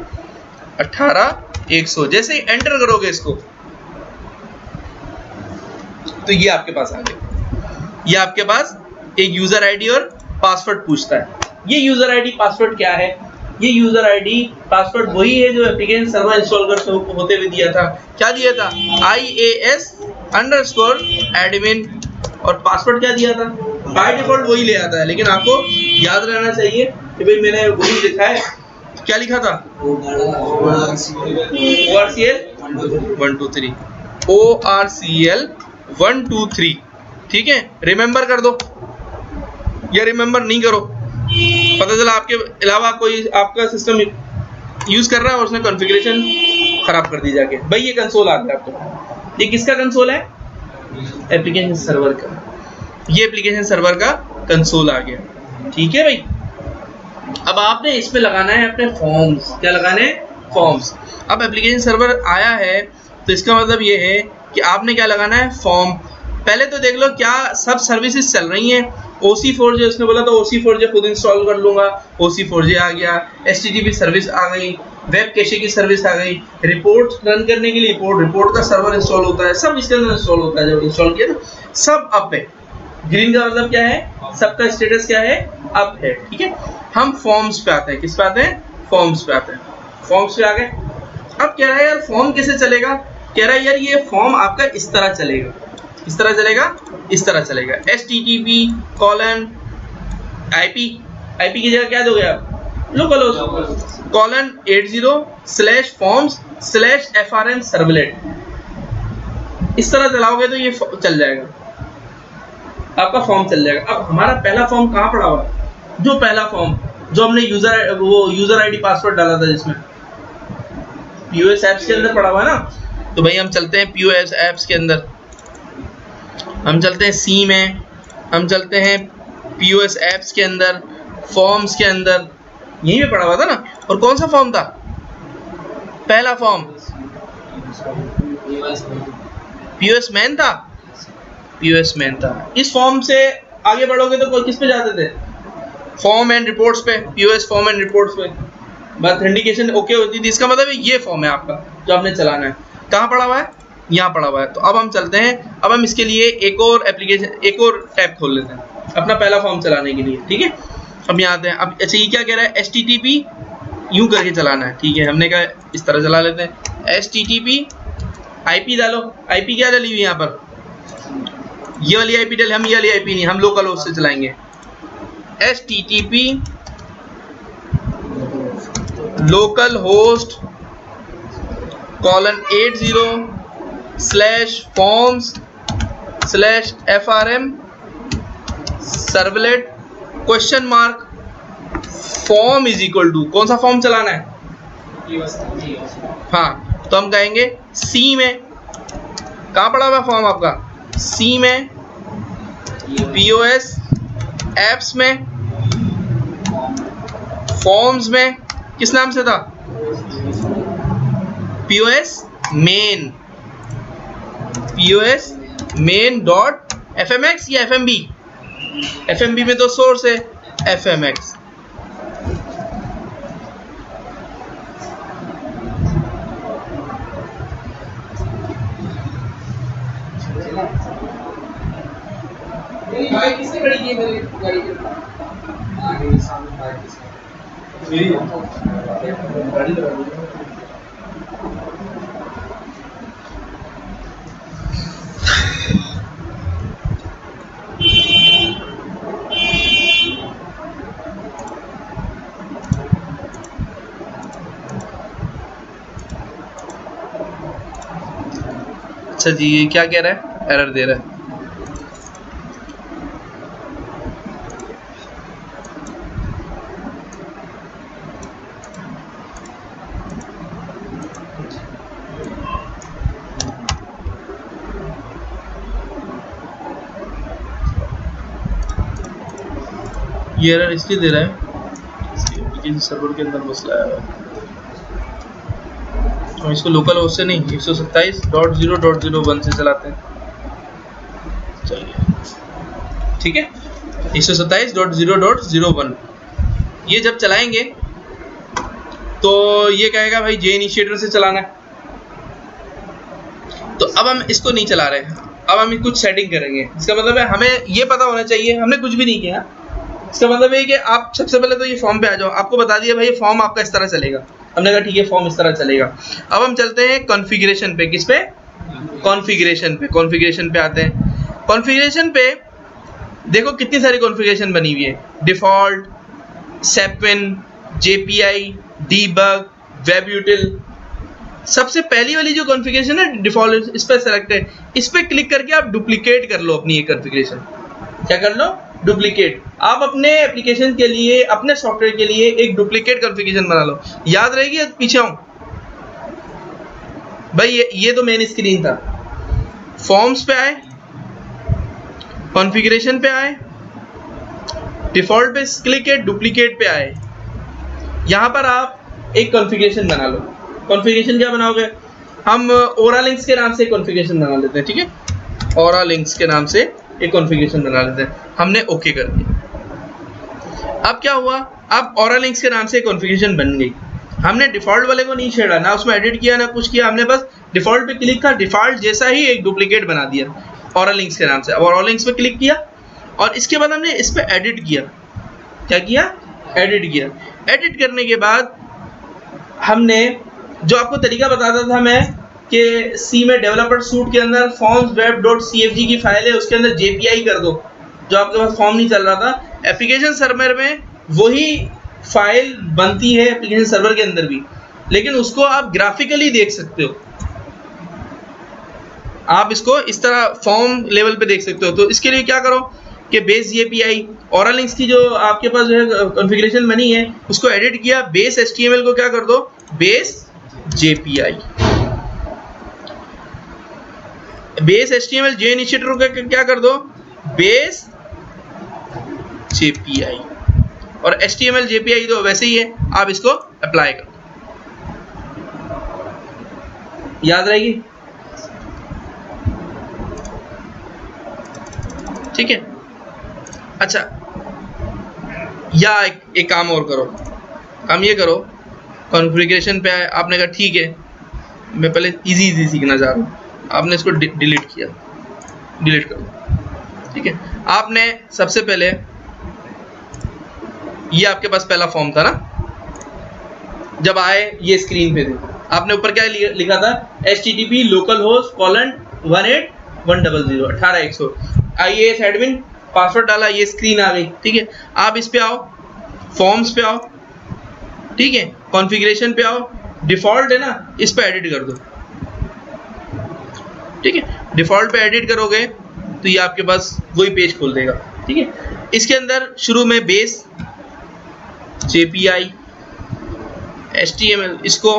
Speaker 1: 18100। जैसे ही एंटर करोगे इसको तो ये आपके पास आ गया, ये आपके पास एक यूजर आईडी और पासवर्ड पूछता है। ये यूजर आईडी पासवर्ड क्या है, ये यूजर आईडी पासवर्ड वही है जो एप्लीकेशन सर्वर इंस्टॉल करते होते हुए दिया था। क्या दिया था, IAS_admin, और पासवर्ड क्या दिया था, बाय डिफॉल्ट वही ले आता है, लेकिन आपको याद रहना चाहिए कि भाई मैंने वही लिखा है। क्या लिखा था, ORCL 123, ठीक है, रिमेंबर कर दो या रिमेंबर नहीं करो, पता चला आपके अलावा कोई आपका सिस्टम यूज कर रहा है और उसने कॉन्फ़िगरेशन खराब कर दी जाके। भाई ये कंसोल आ गया आपको, ये किसका कंसोल है, एप्लीकेशन सर्वर का, ये एप्लीकेशन सर्वर का कंसोल आ गया। ठीक है भाई, अब आपने इस पे लगाना है अपने फॉर्म्स, क्या लगाने हैं, फॉर्म्स। अब एप्लीकेशन सर्वर आया है तो इसका मतलब ये है कि आपने क्या लगाना है, फॉर्म। पहले तो देख लो क्या सब सर्विसेज चल रही हैं। OC4J उसने बोला था OC4J खुद इंस्टॉल कर लूंगा, OC4J आ गया, HTTP सर्विस आ गई, वेब कैशे की सर्विस आ गई, रिपोर्ट रन करने के लिए रिपोर्ट का सर्वर इंस्टॉल होता है, सब इसके अंदर इंस्टॉल होता है। जब इंस्टॉल किया ना सब अप है, ग्रीन का मतलब क्या है, सबका स्टेटस क्या है, अप है। ठीक है, हम फॉर्म्स पे आते हैं, किस पे आते हैं, फॉर्म्स पे आते हैं। फॉर्म्स पे आ गए, अब कह रहा है यार फॉर्म कैसे चलेगा, कह रहा है यार ये फॉर्म आपका इस तरह चलेगा, इस तरह चलेगा, इस तरह चलेगा, HTTP:/IP की जगह क्या दोगे आप, लोकल होस्ट :80/forms/FRM servlet, इस तरह चलाओगे तो ये चल जाएगा, आपका फॉर्म चल जाएगा। अब हमारा पहला फॉर्म कहाँ पड़ा हुआ, जो पहला फॉर्म जो हमने यूजर आईडी पासवर्ड डाला था जिसमें POS एप्स के अंदर पड़ा हुआ है ना। तो भाई हम चलते हैं POS एप्स के अंदर, हम चलते हैं C में, हम चलते हैं POS एप्स के अंदर, फॉर्म्स के अंदर, यहीं पे पड़ा हुआ था ना। और कौन सा फॉर्म था, पहला फॉर्म POS मैन था, POS मैन था। इस फॉर्म से आगे बढ़ोगे तो किस पे जाते थे, फॉर्म एंड रिपोर्ट्स पे, POS फॉर्म एंड रिपोर्ट्स पे, ऑथेंटिकेशन ओके होती थी। इसका मतलब ये फॉर्म है आपका जो आपने चलाना है। कहाँ पड़ा हुआ है, यहाँ पड़ा हुआ है। तो अब हम चलते हैं, अब हम इसके लिए एक और एप्लीकेशन, एक और टैब खोल लेते हैं अपना पहला फॉर्म चलाने के लिए। ठीक है, अब यहाँ आते हैं। अब अच्छा ये क्या कह रहा है, HTTP यूं करके चलाना है। ठीक है, हमने कहा इस तरह चला लेते हैं, HTTP IP डालो, IP क्या डाली हुई यहाँ पर, ये वाली IP डाली, हम ये वाली IP नहीं, हम लोकल होस्ट से चलाएंगे। HTTP local host :80/forms/FRM servlet question mark form is equal to, कौन सा फॉर्म चलाना है, हाँ तो हम कहेंगे C में, कहाँ पड़ा हुआ फॉर्म आपका, C में POS एप्स में, फॉर्म्स में किस नाम से था? POS main, POS main dot FMX या FMB? FMB में तो सोर्स है, FMX।
Speaker 2: बाइक किसने खड़ी की है मेरी गाड़ी के आगे सामने बाइक किसने मेरी गाड़ी लगा दी।
Speaker 1: अच्छा जी, ये क्या कह रहा है? एरर दे रहा है। ये एरर इसलिए दे रहा है, एप्लीकेशन सर्वर के अंदर मसला है। हम इसको लोकल होस्ट से नहीं 127.0.01 से चलाते हैं। चलिए ठीक है, 127.0.01 ये जब चलाएंगे तो ये कहेगा भाई जे इनिशिएटर से चलाना है। तो अब हम इसको नहीं चला रहे हैं, अब हम कुछ सेटिंग करेंगे। इसका मतलब है हमें ये पता होना चाहिए हमने कुछ भी नहीं किया। इसका मतलब है कि आप सबसे पहले तो ये फॉर्म पे आ जाओ, आपको बता दिया भाई फॉर्म आपका इस तरह चलेगा। हमने कहा ठीक है फॉर्म इस तरह चलेगा। अब हम चलते हैं कॉन्फ़िगरेशन पे। किस पे? कॉन्फ़िगरेशन पे। कॉन्फ़िगरेशन पे आते हैं। कॉन्फ़िगरेशन पे देखो कितनी सारी कॉन्फ़िगरेशन बनी हुई है। डिफ़ॉल्ट, सेपिन, JPI, डीबग, वेबयूटिल। सबसे पहली वाली जो कॉन्फ़िगरेशन है डिफ़ॉल्ट, इस पर सेलेक्ट है। इस पर क्लिक करके आप डुप्लीकेट कर लो अपनी ये कॉन्फ़िगरेशन। क्या कर लो? डुप्लीकेट। आप अपने एप्लीकेशन के लिए, अपने सॉफ्टवेयर के लिए एक डुप्लीकेट कॉन्फ़िगरेशन बना लो। याद रहेगी? पीछे आऊं भाई, ये तो मेन स्क्रीन था। फॉर्म्स पे आए, कॉन्फ़िगरेशन पे आए, डिफ़ॉल्ट पे क्लिक है, डुप्लीकेट पे आए। यहां पर आप एक कॉन्फ़िगरेशन बना लो। कॉन्फ़िगरेशन क्या बनाओगे? हम ओरा लिंक्स के नाम से कॉन्फ़िगरेशन बना लेते हैं। ठीक है, ओरा लिंक्स के नाम से एक कॉन्फ़िगरेशन बना लेते हैं। हमने ओके कर दिया। अब क्या हुआ? अब ओरा लिंक्स के नाम से एक कॉन्फ़िगरेशन बन गई। हमने डिफ़ॉल्ट वाले को नहीं छेड़ा, ना उसमें एडिट किया ना कुछ किया। हमने बस डिफ़ॉल्ट पे क्लिक किया, डिफ़ॉल्ट जैसा ही एक डुप्लीकेट बना दिया ओरा लिंक्स के नाम से। अब ओरा लिंक्स पे क्लिक किया और इसके बाद हमने इस पे एडिट किया। क्या किया? एडिट किया। एडिट करने के बाद हमने जो आपको तरीका बताता था मैं कि सी में डेवलपर सूट के अंदर फॉर्म्स वेब डॉट CFG की फाइल है, उसके अंदर JPI कर दो। जो आपके पास फॉर्म नहीं चल रहा था, एप्लीकेशन सर्वर में वही फाइल बनती है, एप्लीकेशन सर्वर के अंदर भी, लेकिन उसको आप ग्राफिकली देख सकते हो। आप इसको इस तरह फॉर्म लेवल पे देख सकते हो। तो इसके लिए क्या करो कि बेस JPI, ओरा लिंक्स की जो आपके पास जो है कॉन्फ़िगरेशन बनी है उसको एडिट किया। बेस HTML को क्या कर दो? Base JPI। बेस HTML जे इनिशिएटर को क्या कर दो? Base JPI। और HTML JPI तो वैसे ही है, आप इसको अप्लाई करो। याद रहेगी? ठीक है। अच्छा, या एक काम और करो। काम ये करो, कॉन्फ़िगरेशन पे आए, आपने कहा ठीक है मैं पहले इजी सीखना चाह रहा हूँ। आपने इसको डिलीट किया, डिलीट करो। ठीक है, आपने सबसे पहले ये आपके पास पहला फॉर्म था ना, जब आए ये स्क्रीन पे थे, आपने ऊपर क्या लिखा था? HTTP localhost:18.100 18100 IAS admin password डाला, ये स्क्रीन आ गई। ठीक है, आप इस पे आओ, फॉर्म्स पे आओ, ठीक है, कॉन्फ़िगरेशन पे आओ, डिफ़ॉल्ट है ना, इस पे एडिट कर दो। ठीक है, डिफ़ॉल्ट पे एडिट करोगे तो ये आपके पास वही पेज खोल देगा। ठीक है, इसके अंदर शुरू में बेस JPI HTML, इसको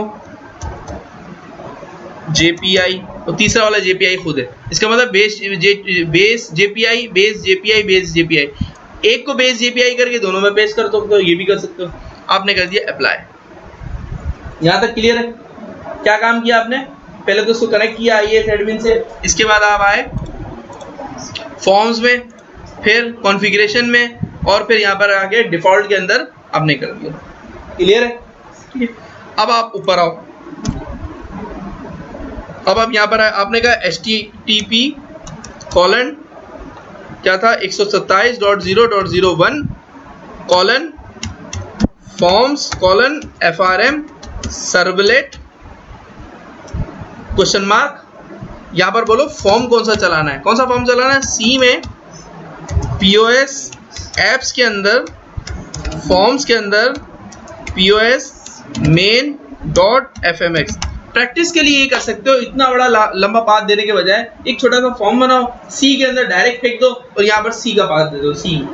Speaker 1: JPI, और तीसरा वाला JPI खुद है। इसका मतलब base JPI, base JPI, base JPI। एक को बेस जेपीआई करके दोनों में पेस्ट कर सकते हो, ये भी कर सकते हो। आपने कर दिया अप्लाई। यहां तक क्लियर है? क्या काम किया आपने? पहले तो उसको कनेक्ट किया आईएएस एडमिन से, इसके बाद आप आए फॉर्म्स में, फिर कॉन्फ़िगरेशन में, और फिर यहाँ पर आके डिफॉल्ट के अंदर आपने कर दिया। क्लियर है? ठीक है। अब आप ऊपर आओ। अब आप यहाँ पर आपने कहा http कॉलन क्या था 127.0.01 colon forms colon FRM servlet question mark. यहाँ पर बोलो फॉर्म कौन सा चलाना है, कौन सा फॉर्म चलाना है? सी में POS एप्स के अंदर, फॉर्म्स के अंदर POS main.fmx। प्रैक्टिस के लिए ये कर सकते हो, इतना बड़ा लंबा पाथ देने के बजाय एक छोटा सा फॉर्म बनाओ, सी के अंदर डायरेक्ट फेंक दो और यहाँ पर सी का पाथ दे दो, सी।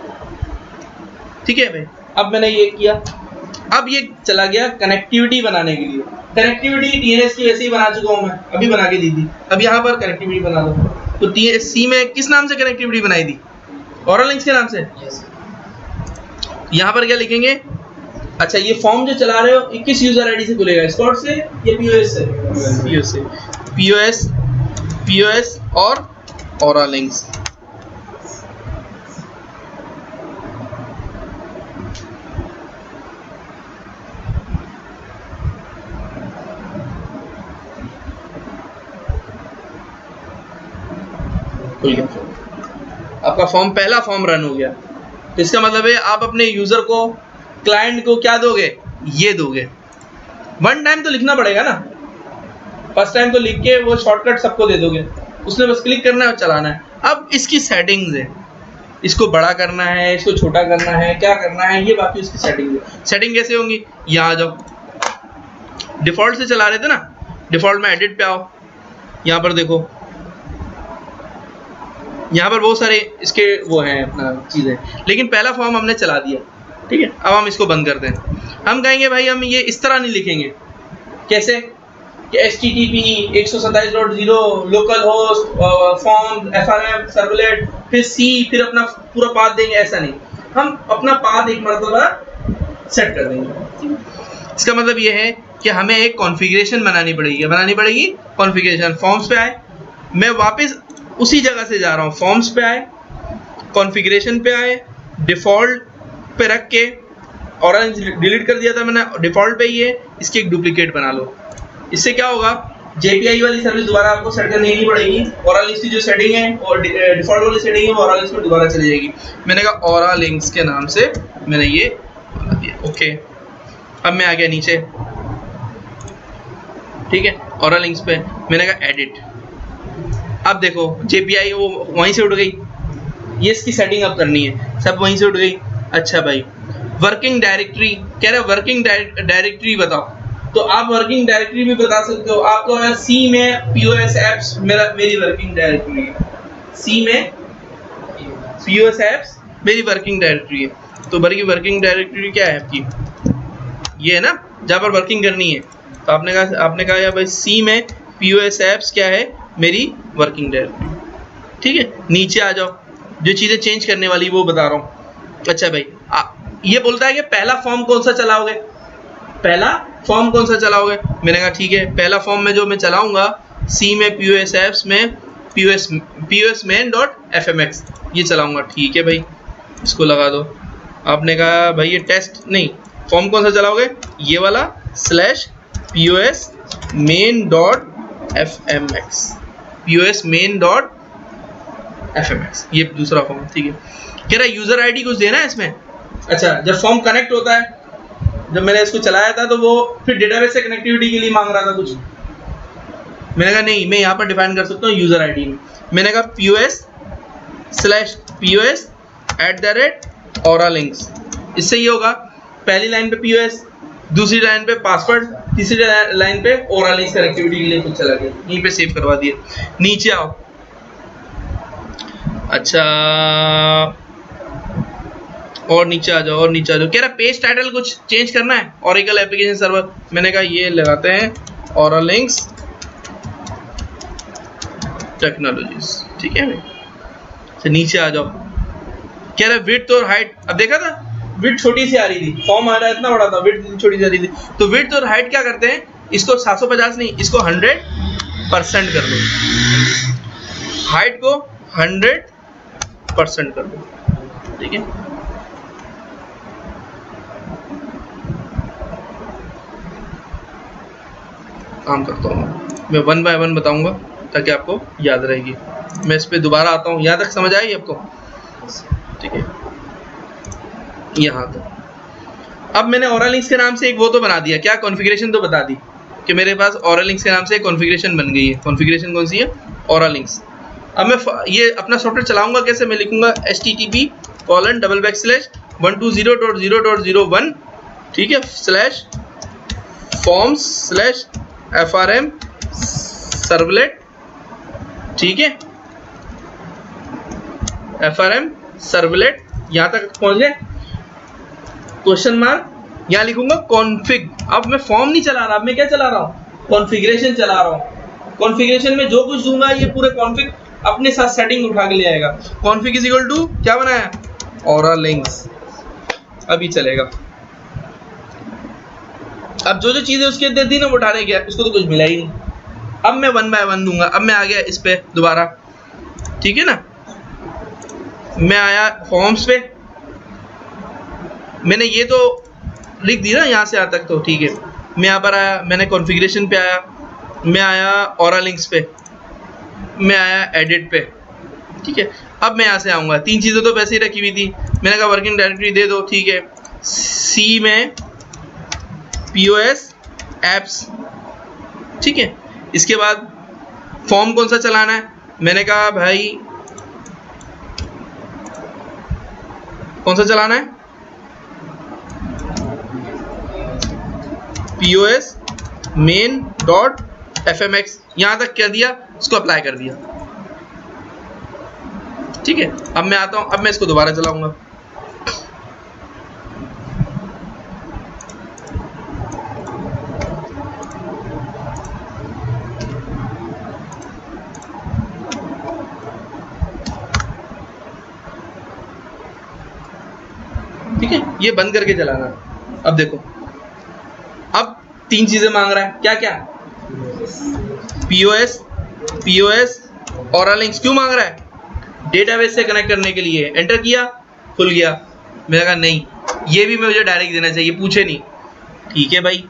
Speaker 1: ठीक है भाई, अब मैंने ये किया। अब ये चला गया कनेक्टिविटी बनाने के लिए। कनेक्टिविटी DNS की वैसे ही बना चुका हूँ मैं, अभी बना के दी थी। अब यहाँ पर कनेक्टिविटी बना दो। तो सी में किस नाम से कनेक्टिविटी बनाई थी? ओरल लिंक्स के नाम से। यहाँ पर क्या लिखेंगे? अच्छा, ये फॉर्म जो चला रहे हो ये किस यूजर आईडी से खुलेगा? स्कॉट से या POS से? POS से। POS और ओरल लिंक्स। आपका फॉर्म, पहला फॉर्म रन हो गया। इसका मतलब है आप अपने यूजर को, क्लाइंट को क्या दोगे? ये दोगे। वन टाइम तो लिखना पड़ेगा ना, फर्स्ट टाइम तो लिख के वो शॉर्टकट सबको दे दोगे, उसने बस क्लिक करना है और चलाना है। अब इसकी सेटिंग्स है, इसको बड़ा करना है, इसको छोटा करना है, क्या करना है, ये बाकी उसकी सेटिंग है। सेटिंग कैसे होंगी? यहाँ आ जाओ, डिफॉल्ट से चला रहे थे ना, डिफॉल्ट में एडिट पे आओ। यहाँ पर देखो, यहाँ पर बहुत सारे इसके वो हैं अपना चीज़ें, लेकिन पहला फॉर्म हमने चला दिया। ठीक है, अब हम इसको बंद करते हैं। हम कहेंगे भाई हम ये इस तरह नहीं लिखेंगे। कैसे? कि HTTP 127.0 local host form FRM servlet फिर C फिर अपना पूरा पाथ देंगे, ऐसा नहीं। हम अपना पाथ एक मरतबा सेट कर देंगे। इसका मतलब ये है कि हमें एक कॉन्फ़िगरेशन बनानी पड़ेगी। कॉन्फ़िगरेशन फॉर्म्स पे आए, मैं वापस उसी जगह से जा रहा हूँ, फॉर्म्स पे आए, कॉन्फ़िगरेशन पे आए, डिफ़ॉल्ट पे रख के, ऑरेंज डिलीट कर दिया था मैंने, डिफ़ॉल्ट पे ही है, इसकी एक डुप्लीकेट बना लो। इससे क्या होगा? JPI वाली सर्विस दोबारा आपको सेट करनी नहीं पड़ेगी। ओरल लिंक्स की जो सेटिंग है और डिफ़ॉल्ट वाली सेटिंग है वो ओरल लिंक्स में दोबारा चली जाएगी। मैंने कहा ओरल लिंक्स के नाम से मैंने ये बना दिया। ओके, अब मैं आ गया नीचे। ठीक है, ओरल लिंक्स पे मैंने कहा एडिट। अब देखो JPI वो वहीं से उठ गई, ये इसकी सेटिंग अब करनी है, सब वहीं से उठ गई। अच्छा भाई, वर्किंग डायरेक्टरी कह रहे, वर्किंग डायरेक्टरी बताओ, तो आप वर्किंग डायरेक्टरी भी बता सकते हो। आपको C में POS एप्स मेरी वर्किंग डायरेक्टरी है, C में POS एप्स मेरी वर्किंग डायरेक्टरी है। तो वर्किंग डायरेक्टरी क्या है आपकी? ये है ना, जहाँ पर वर्किंग करनी है। तो आपने कहा यार भाई C में POS एप्स क्या है? मेरी वर्किंग डायरेक्टरी। ठीक है, नीचे आ जाओ, जो चीज़ें चेंज करने वाली वो बता रहा हूँ। अच्छा भाई, ये बोलता है कि पहला फॉर्म कौन सा चलाओगे? मैंने कहा ठीक है, पहला फॉर्म में जो मैं चलाऊंगा C में POS एप्स में POS main.fmx ये चलाऊंगा। ठीक है भाई, इसको लगा दो। आपने कहा भाई ये टेस्ट नहीं, फॉर्म कौन सा चलाओगे? ये वाला /POS main.fmx ये दूसरा फॉर्म। ठीक है, कह रहा यूजर आईडी कुछ देना है इसमें। अच्छा, जब फॉर्म कनेक्ट होता है, जब मैंने इसको चलाया था तो वो फिर डेटाबेस से कनेक्टिविटी के लिए मांग रहा था कुछ। मैंने कहा नहीं, मैं यहाँ पर डिफाइन कर सकता हूँ यूजर आईडी में। मैंने कहा POS/POS@oralinks। इससे ये होगा, पहली लाइन पे POS, दूसरी लाइन पे पासवर्ड, तीसरी लाइन पे oralinks कनेक्टिविटी के लिए कुछ चला गया। यहीं पे सेव करवा दिया। नीचे आओ। अच्छा, और नीचे आ जाओ। कह रहा पेज टाइटल कुछ चेंज करना है, ओरेकल एप्लीकेशन सर्वर। मैंने कहा ये लगाते हैं oralinks टेक्नोलॉजीज। ठीक है भाई, तो नीचे आ जाओ। कह रहा है विड्थ और हाइट, अब देखा था विड्थ छोटी सी आ रही थी, फॉर्म आ रहा है इतना बड़ा था, विड्थ छोटी सी आ रही थी, तो विड्थ और हाइट क्या करते हैं, इसको 750 नहीं, इसको 100% कर दो, हाइट को 100% कर दो, ठीक है। काम करता हूँ मैं 1 बाय 1 बताऊंगा ताकि आपको याद रहेगी। मैं इस पे दोबारा आता हूँ, यहाँ तक समझ आई आपको, ठीक है, यहाँ तक। अब मैंने ओरालिंक्स के नाम से एक वो तो बना दिया, क्या कॉन्फ़िगरेशन तो बता दी कि मेरे पास ओरालिंक्स के नाम से एक कॉन्फ़िगरेशन बन गई है। कॉन्फ़िगरेशन कौन सी है, ओरालिंक्स। अब मैं ये अपना सॉफ्टवेयर चलाऊंगा कैसे, मैं लिखूंगा http://120.0.0.01 ठीक है /forms/frm सर्वलेट, ठीक है, frm सर्वलेट, यहां तक पहुंच गए, क्वेश्चन मार्क, यहां लिखूंगा कॉन्फ़िग। अब मैं फॉर्म नहीं चला रहा, अब मैं क्या चला रहा हूं, कॉन्फ़िगरेशन चला रहा हूं। कॉन्फ़िगरेशन में जो कुछ दूंगा ये पूरे कॉन्फ़िग अपने साथ सेटिंग उठा के ले आएगा। कॉन्फ़िग इज इक्वल टू क्या बनाया, ओरालिंक्स, अभी चलेगा। अब जो जो चीजें उसके अंदर थी ना वो उठाने गया, उसको तो कुछ मिला ही नहीं। अब मैं 1 बाय 1 दूंगा। अब मैं आ गया इस पे दोबारा, ठीक है ना, मैं आया फॉर्म्स पे, मैंने ये तो लिख दिया ना यहाँ से यहाँ तक, तो ठीक है। मैं यहाँ पर आया, मैंने कॉन्फ़िगरेशन पे आया, मैं आया ओरालिंक्स पे, मैं आया एडिट पे, ठीक है। अब मैं यहाँ से आऊँगा, 3 चीज़ें तो वैसे ही रखी हुई थी, मैंने कहा वर्किंग डायरेक्टरी दे दो, ठीक है। सी में POS एप्स, ठीक है। इसके बाद फॉर्म कौन सा चलाना है, मैंने कहा भाई कौन सा चलाना है, POS main.fmx, यहां तक कर दिया, इसको अप्लाई कर दिया, ठीक है। अब मैं आता हूं, अब मैं इसको दोबारा चलाऊंगा, ठीक है, ये बंद करके चलाना। अब देखो, अब 3 चीजें मांग रहा है, क्या क्या, POS ओरालिंक्स, क्यों मांग रहा है, डेटाबेस से कनेक्ट करने के लिए। एंटर किया, खुल गया, मैंने कहा नहीं, ये भी मुझे डायरेक्ट देना चाहिए, पूछे नहीं, ठीक है भाई।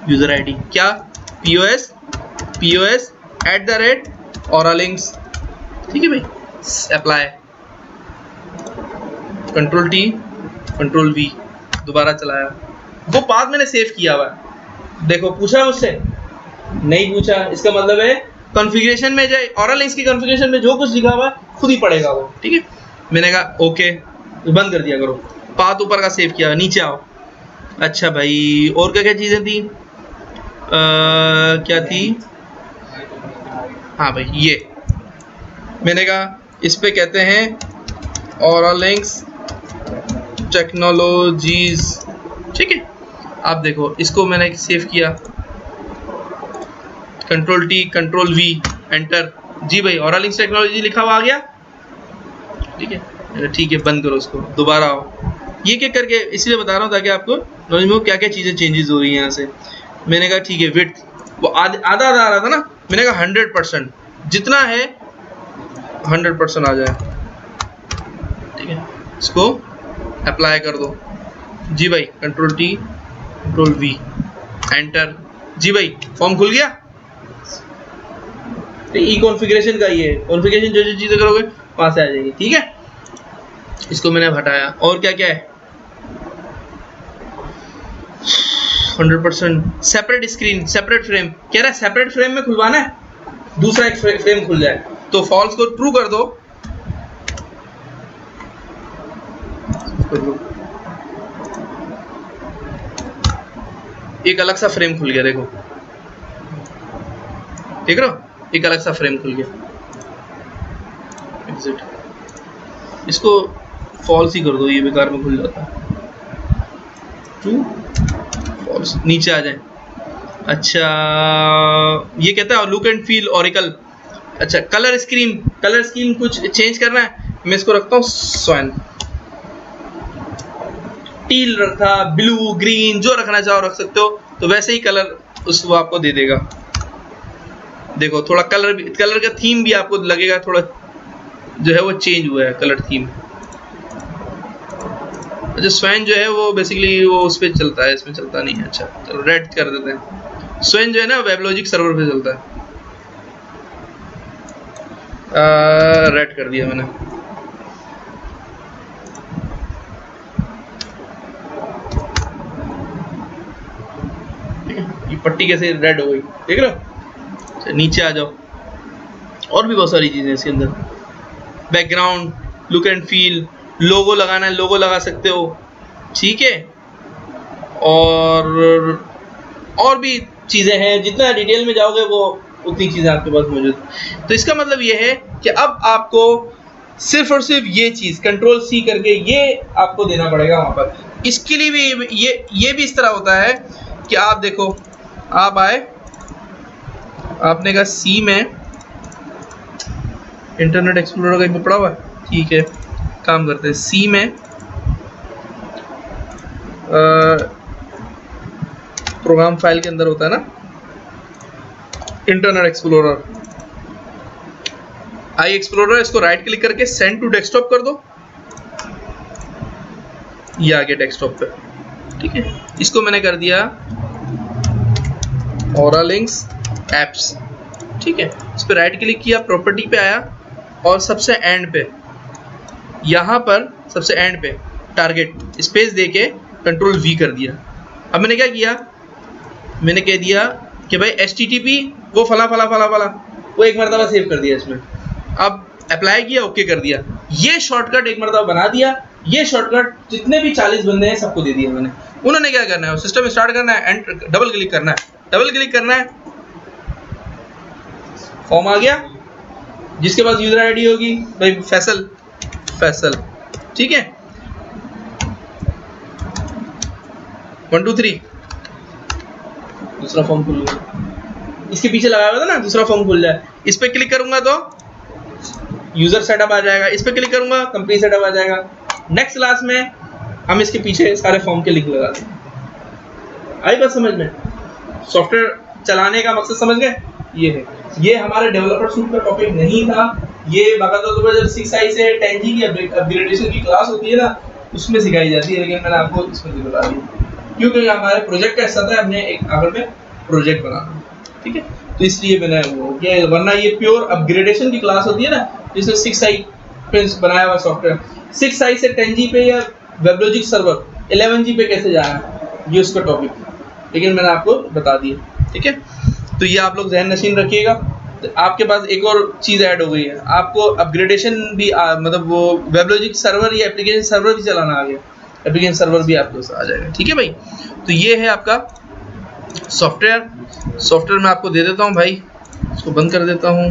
Speaker 1: यूजर आईडी क्या, POS @ओरालिंक्स, ठीक है भाई, अप्लाई, Ctrl+T Ctrl+V, दोबारा चलाया, वो पाथ मैंने सेव किया हुआ है। देखो पूछा मुझसे, नहीं पूछा, इसका मतलब है कॉन्फ़िगरेशन में जाए, ओरालिंक्स की कॉन्फ़िगरेशन में जो कुछ लिखा हुआ है खुद ही पड़ेगा वो, ठीक है। मैंने कहा ओके, बंद कर दिया करो, पाथ ऊपर का सेव किया, नीचे आओ। अच्छा भाई, और क्या क्या चीजें थी, क्या थी, हाँ भाई ये मैंने कहा इस पे कहते हैं ओरालिंक्स टेक्नोलॉजीज, ठीक है। आप देखो, इसको मैंने सेव किया, Ctrl+T Ctrl+V एंटर, जी भाई ओरालिंक्स टेक्नोलॉजी लिखा हुआ आ गया, ठीक है। ठीक है, बंद करो उसको, दोबारा आओ। ये क्या करके इसलिए बता रहा हूँ ताकि आपको नॉलेज में क्या क्या चीजें चेंजेस हो रही हैं यहाँ से। मैंने कहा ठीक है, विड्थ वो आधा आधा आ रहा था ना, मैंने कहा 100%, जितना है 100% आ जाए, ठीक है। इसको अप्लाई कर दो, जी भाई, Ctrl+T Ctrl+V एंटर, जी भाई, फॉर्म खुल गया। ई कॉन्फ़िगरेशन का ये कॉन्फ़िगरेशन, जो जो चीजें करोगे वहां से आ जाएगी, ठीक है। इसको मैंने हटाया, और क्या क्या है, 100% सेपरेट स्क्रीन, सेपरेट फ्रेम, कह रहा है सेपरेट फ्रेम में खुलवाना है, दूसरा एक फ्रेम खुल जाए, तो फॉल्स को ट्रू कर दो, एक अलग सा फ्रेम खुल गया, देखो देख रहे हो, एक अलग सा फ्रेम खुल गया। एग्जिट, इसको फॉल्स ही कर दो, ये बेकार में खुल जाता है, ट्रू फॉल्स, नीचे आ जाए। अच्छा, ये कहता है लुक एंड फील ओरेकल। अच्छा, कलर स्कीम कुछ चेंज करना है, मैं इसको रखता हूँ स्वान। टील रखा, ब्लू, ग्रीन, जो रखना चाहो रख सकते हो। तो वैसे ही कलर उस वो आपको दे देगा। देखो थोड़ा कलर का थीम भी आपको लगेगा थोड़ा जो है वो चेंज हुआ है कलर थीम। अच्छा स्वैन जो है वो बेसिकली वो उस पे चलता है, इसमें चलता नहीं है। अच्छा चलो रेड कर देते हैं। स्वैन जो है ना वेबलॉजिक सर्वर पे चलता है। रेड कर दिया मैंने। ये पट्टी कैसे रेड हो गई देख रहे हो। नीचे आ जाओ, और भी बहुत सारी चीजें इसके अंदर। बैकग्राउंड, लुक एंड फील, लोगो लगाना है लोगो लगा सकते हो, ठीक है। और भी चीजें हैं, जितना डिटेल में जाओगे वो उतनी चीजें आपके पास मौजूद। तो इसका मतलब ये है कि अब आपको सिर्फ और सिर्फ ये चीज कंट्रोल सी करके ये आपको देना पड़ेगा वहां पर। इसके लिए भी ये भी इस तरह होता है कि आप देखो, आप आए, आपने कहा सी में इंटरनेट एक्सप्लोरर कहीं पे पड़ा हुआ है, ठीक है। काम करते हैं सी में प्रोग्राम फाइल के अंदर होता है ना इंटरनेट एक्सप्लोरर, आई एक्सप्लोरर। इसको राइट क्लिक करके सेंड टू डेस्कटॉप कर दो, ये आ गया डेस्कटॉप पे, ठीक है। इसको मैंने कर दिया ऑरा लिंक्स एप्स, ठीक है। इस पर राइट क्लिक किया, प्रॉपर्टी पे आया और सबसे एंड पे, यहाँ पर सबसे एंड पे टारगेट स्पेस देके कंट्रोल वी कर दिया। अब मैंने क्या किया, मैंने कह दिया कि भाई HTTP वो फला फला फला फला, वो एक मरतबा सेव कर दिया इसमें। अब अप्लाई किया, ओके कर दिया। ये शॉर्टकट एक मरतबा बना दिया। ये शॉर्टकट जितने भी 40 बंदे हैं सबको दे दिया मैंने। उन्होंने क्या करना है, सिस्टम स्टार्ट करना है, एंटर डबल क्लिक करना है, डबल क्लिक करना है, फॉर्म आ गया। जिसके पास यूजर आईडी होगी भाई फैसल, ठीक है। 1 2 3 दूसरा फॉर्म खुल गया। इसके पीछे लगाया हुआ था ना, दूसरा फॉर्म खुल जाए। इस पे क्लिक करूंगा तो यूजर सेटअप आ जाएगा, इस पे क्लिक करूंगा कंपनी सेटअप आ जाएगा। नेक्स्ट क्लास में हम इसके पीछे सारे फॉर्म के लिंक लगा देंगे। आई बात समझ में? सॉफ्टवेयर चलाने का मकसद समझ गए? ये है, ये हमारे डेवलपर सूट का टॉपिक नहीं था। ये बाकायदा तौर पर जब 6i से 10G की अपग्रेडेशन की क्लास होती है ना, उसमें सिखाई जाती है, लेकिन मैंने आपको इसमें बता दी क्योंकि हमारे प्रोजेक्ट का हिस्सा था, हमने एक आगे में प्रोजेक्ट बनाना, ठीक है। तो इसलिए मैंने वो किया, वरना ये प्योर अपग्रेडेशन की क्लास होती है ना, जिसमें 6i पे बनाया हुआ सॉफ्टवेयर। 6i से 10G पे या वेबलॉजिक सर्वर 11G पे कैसे जाना है, ये उसका टॉपिक, लेकिन मैंने आपको बता दिया, ठीक है। तो ये आप लोग ज़हन नशीन रखिएगा। तो आपके पास एक और चीज़ ऐड हो गई है, आपको अपग्रेडेशन भी मतलब वो वेबलॉजिक सर्वर या एप्लीकेशन सर्वर भी चलाना आ गया। एप्लीकेशन सर्वर भी आपके पास आ जाएगा, ठीक है भाई। तो ये है आपका सॉफ्टवेयर मैं आपको दे देता हूँ भाई, इसको बंद कर देता हूँ।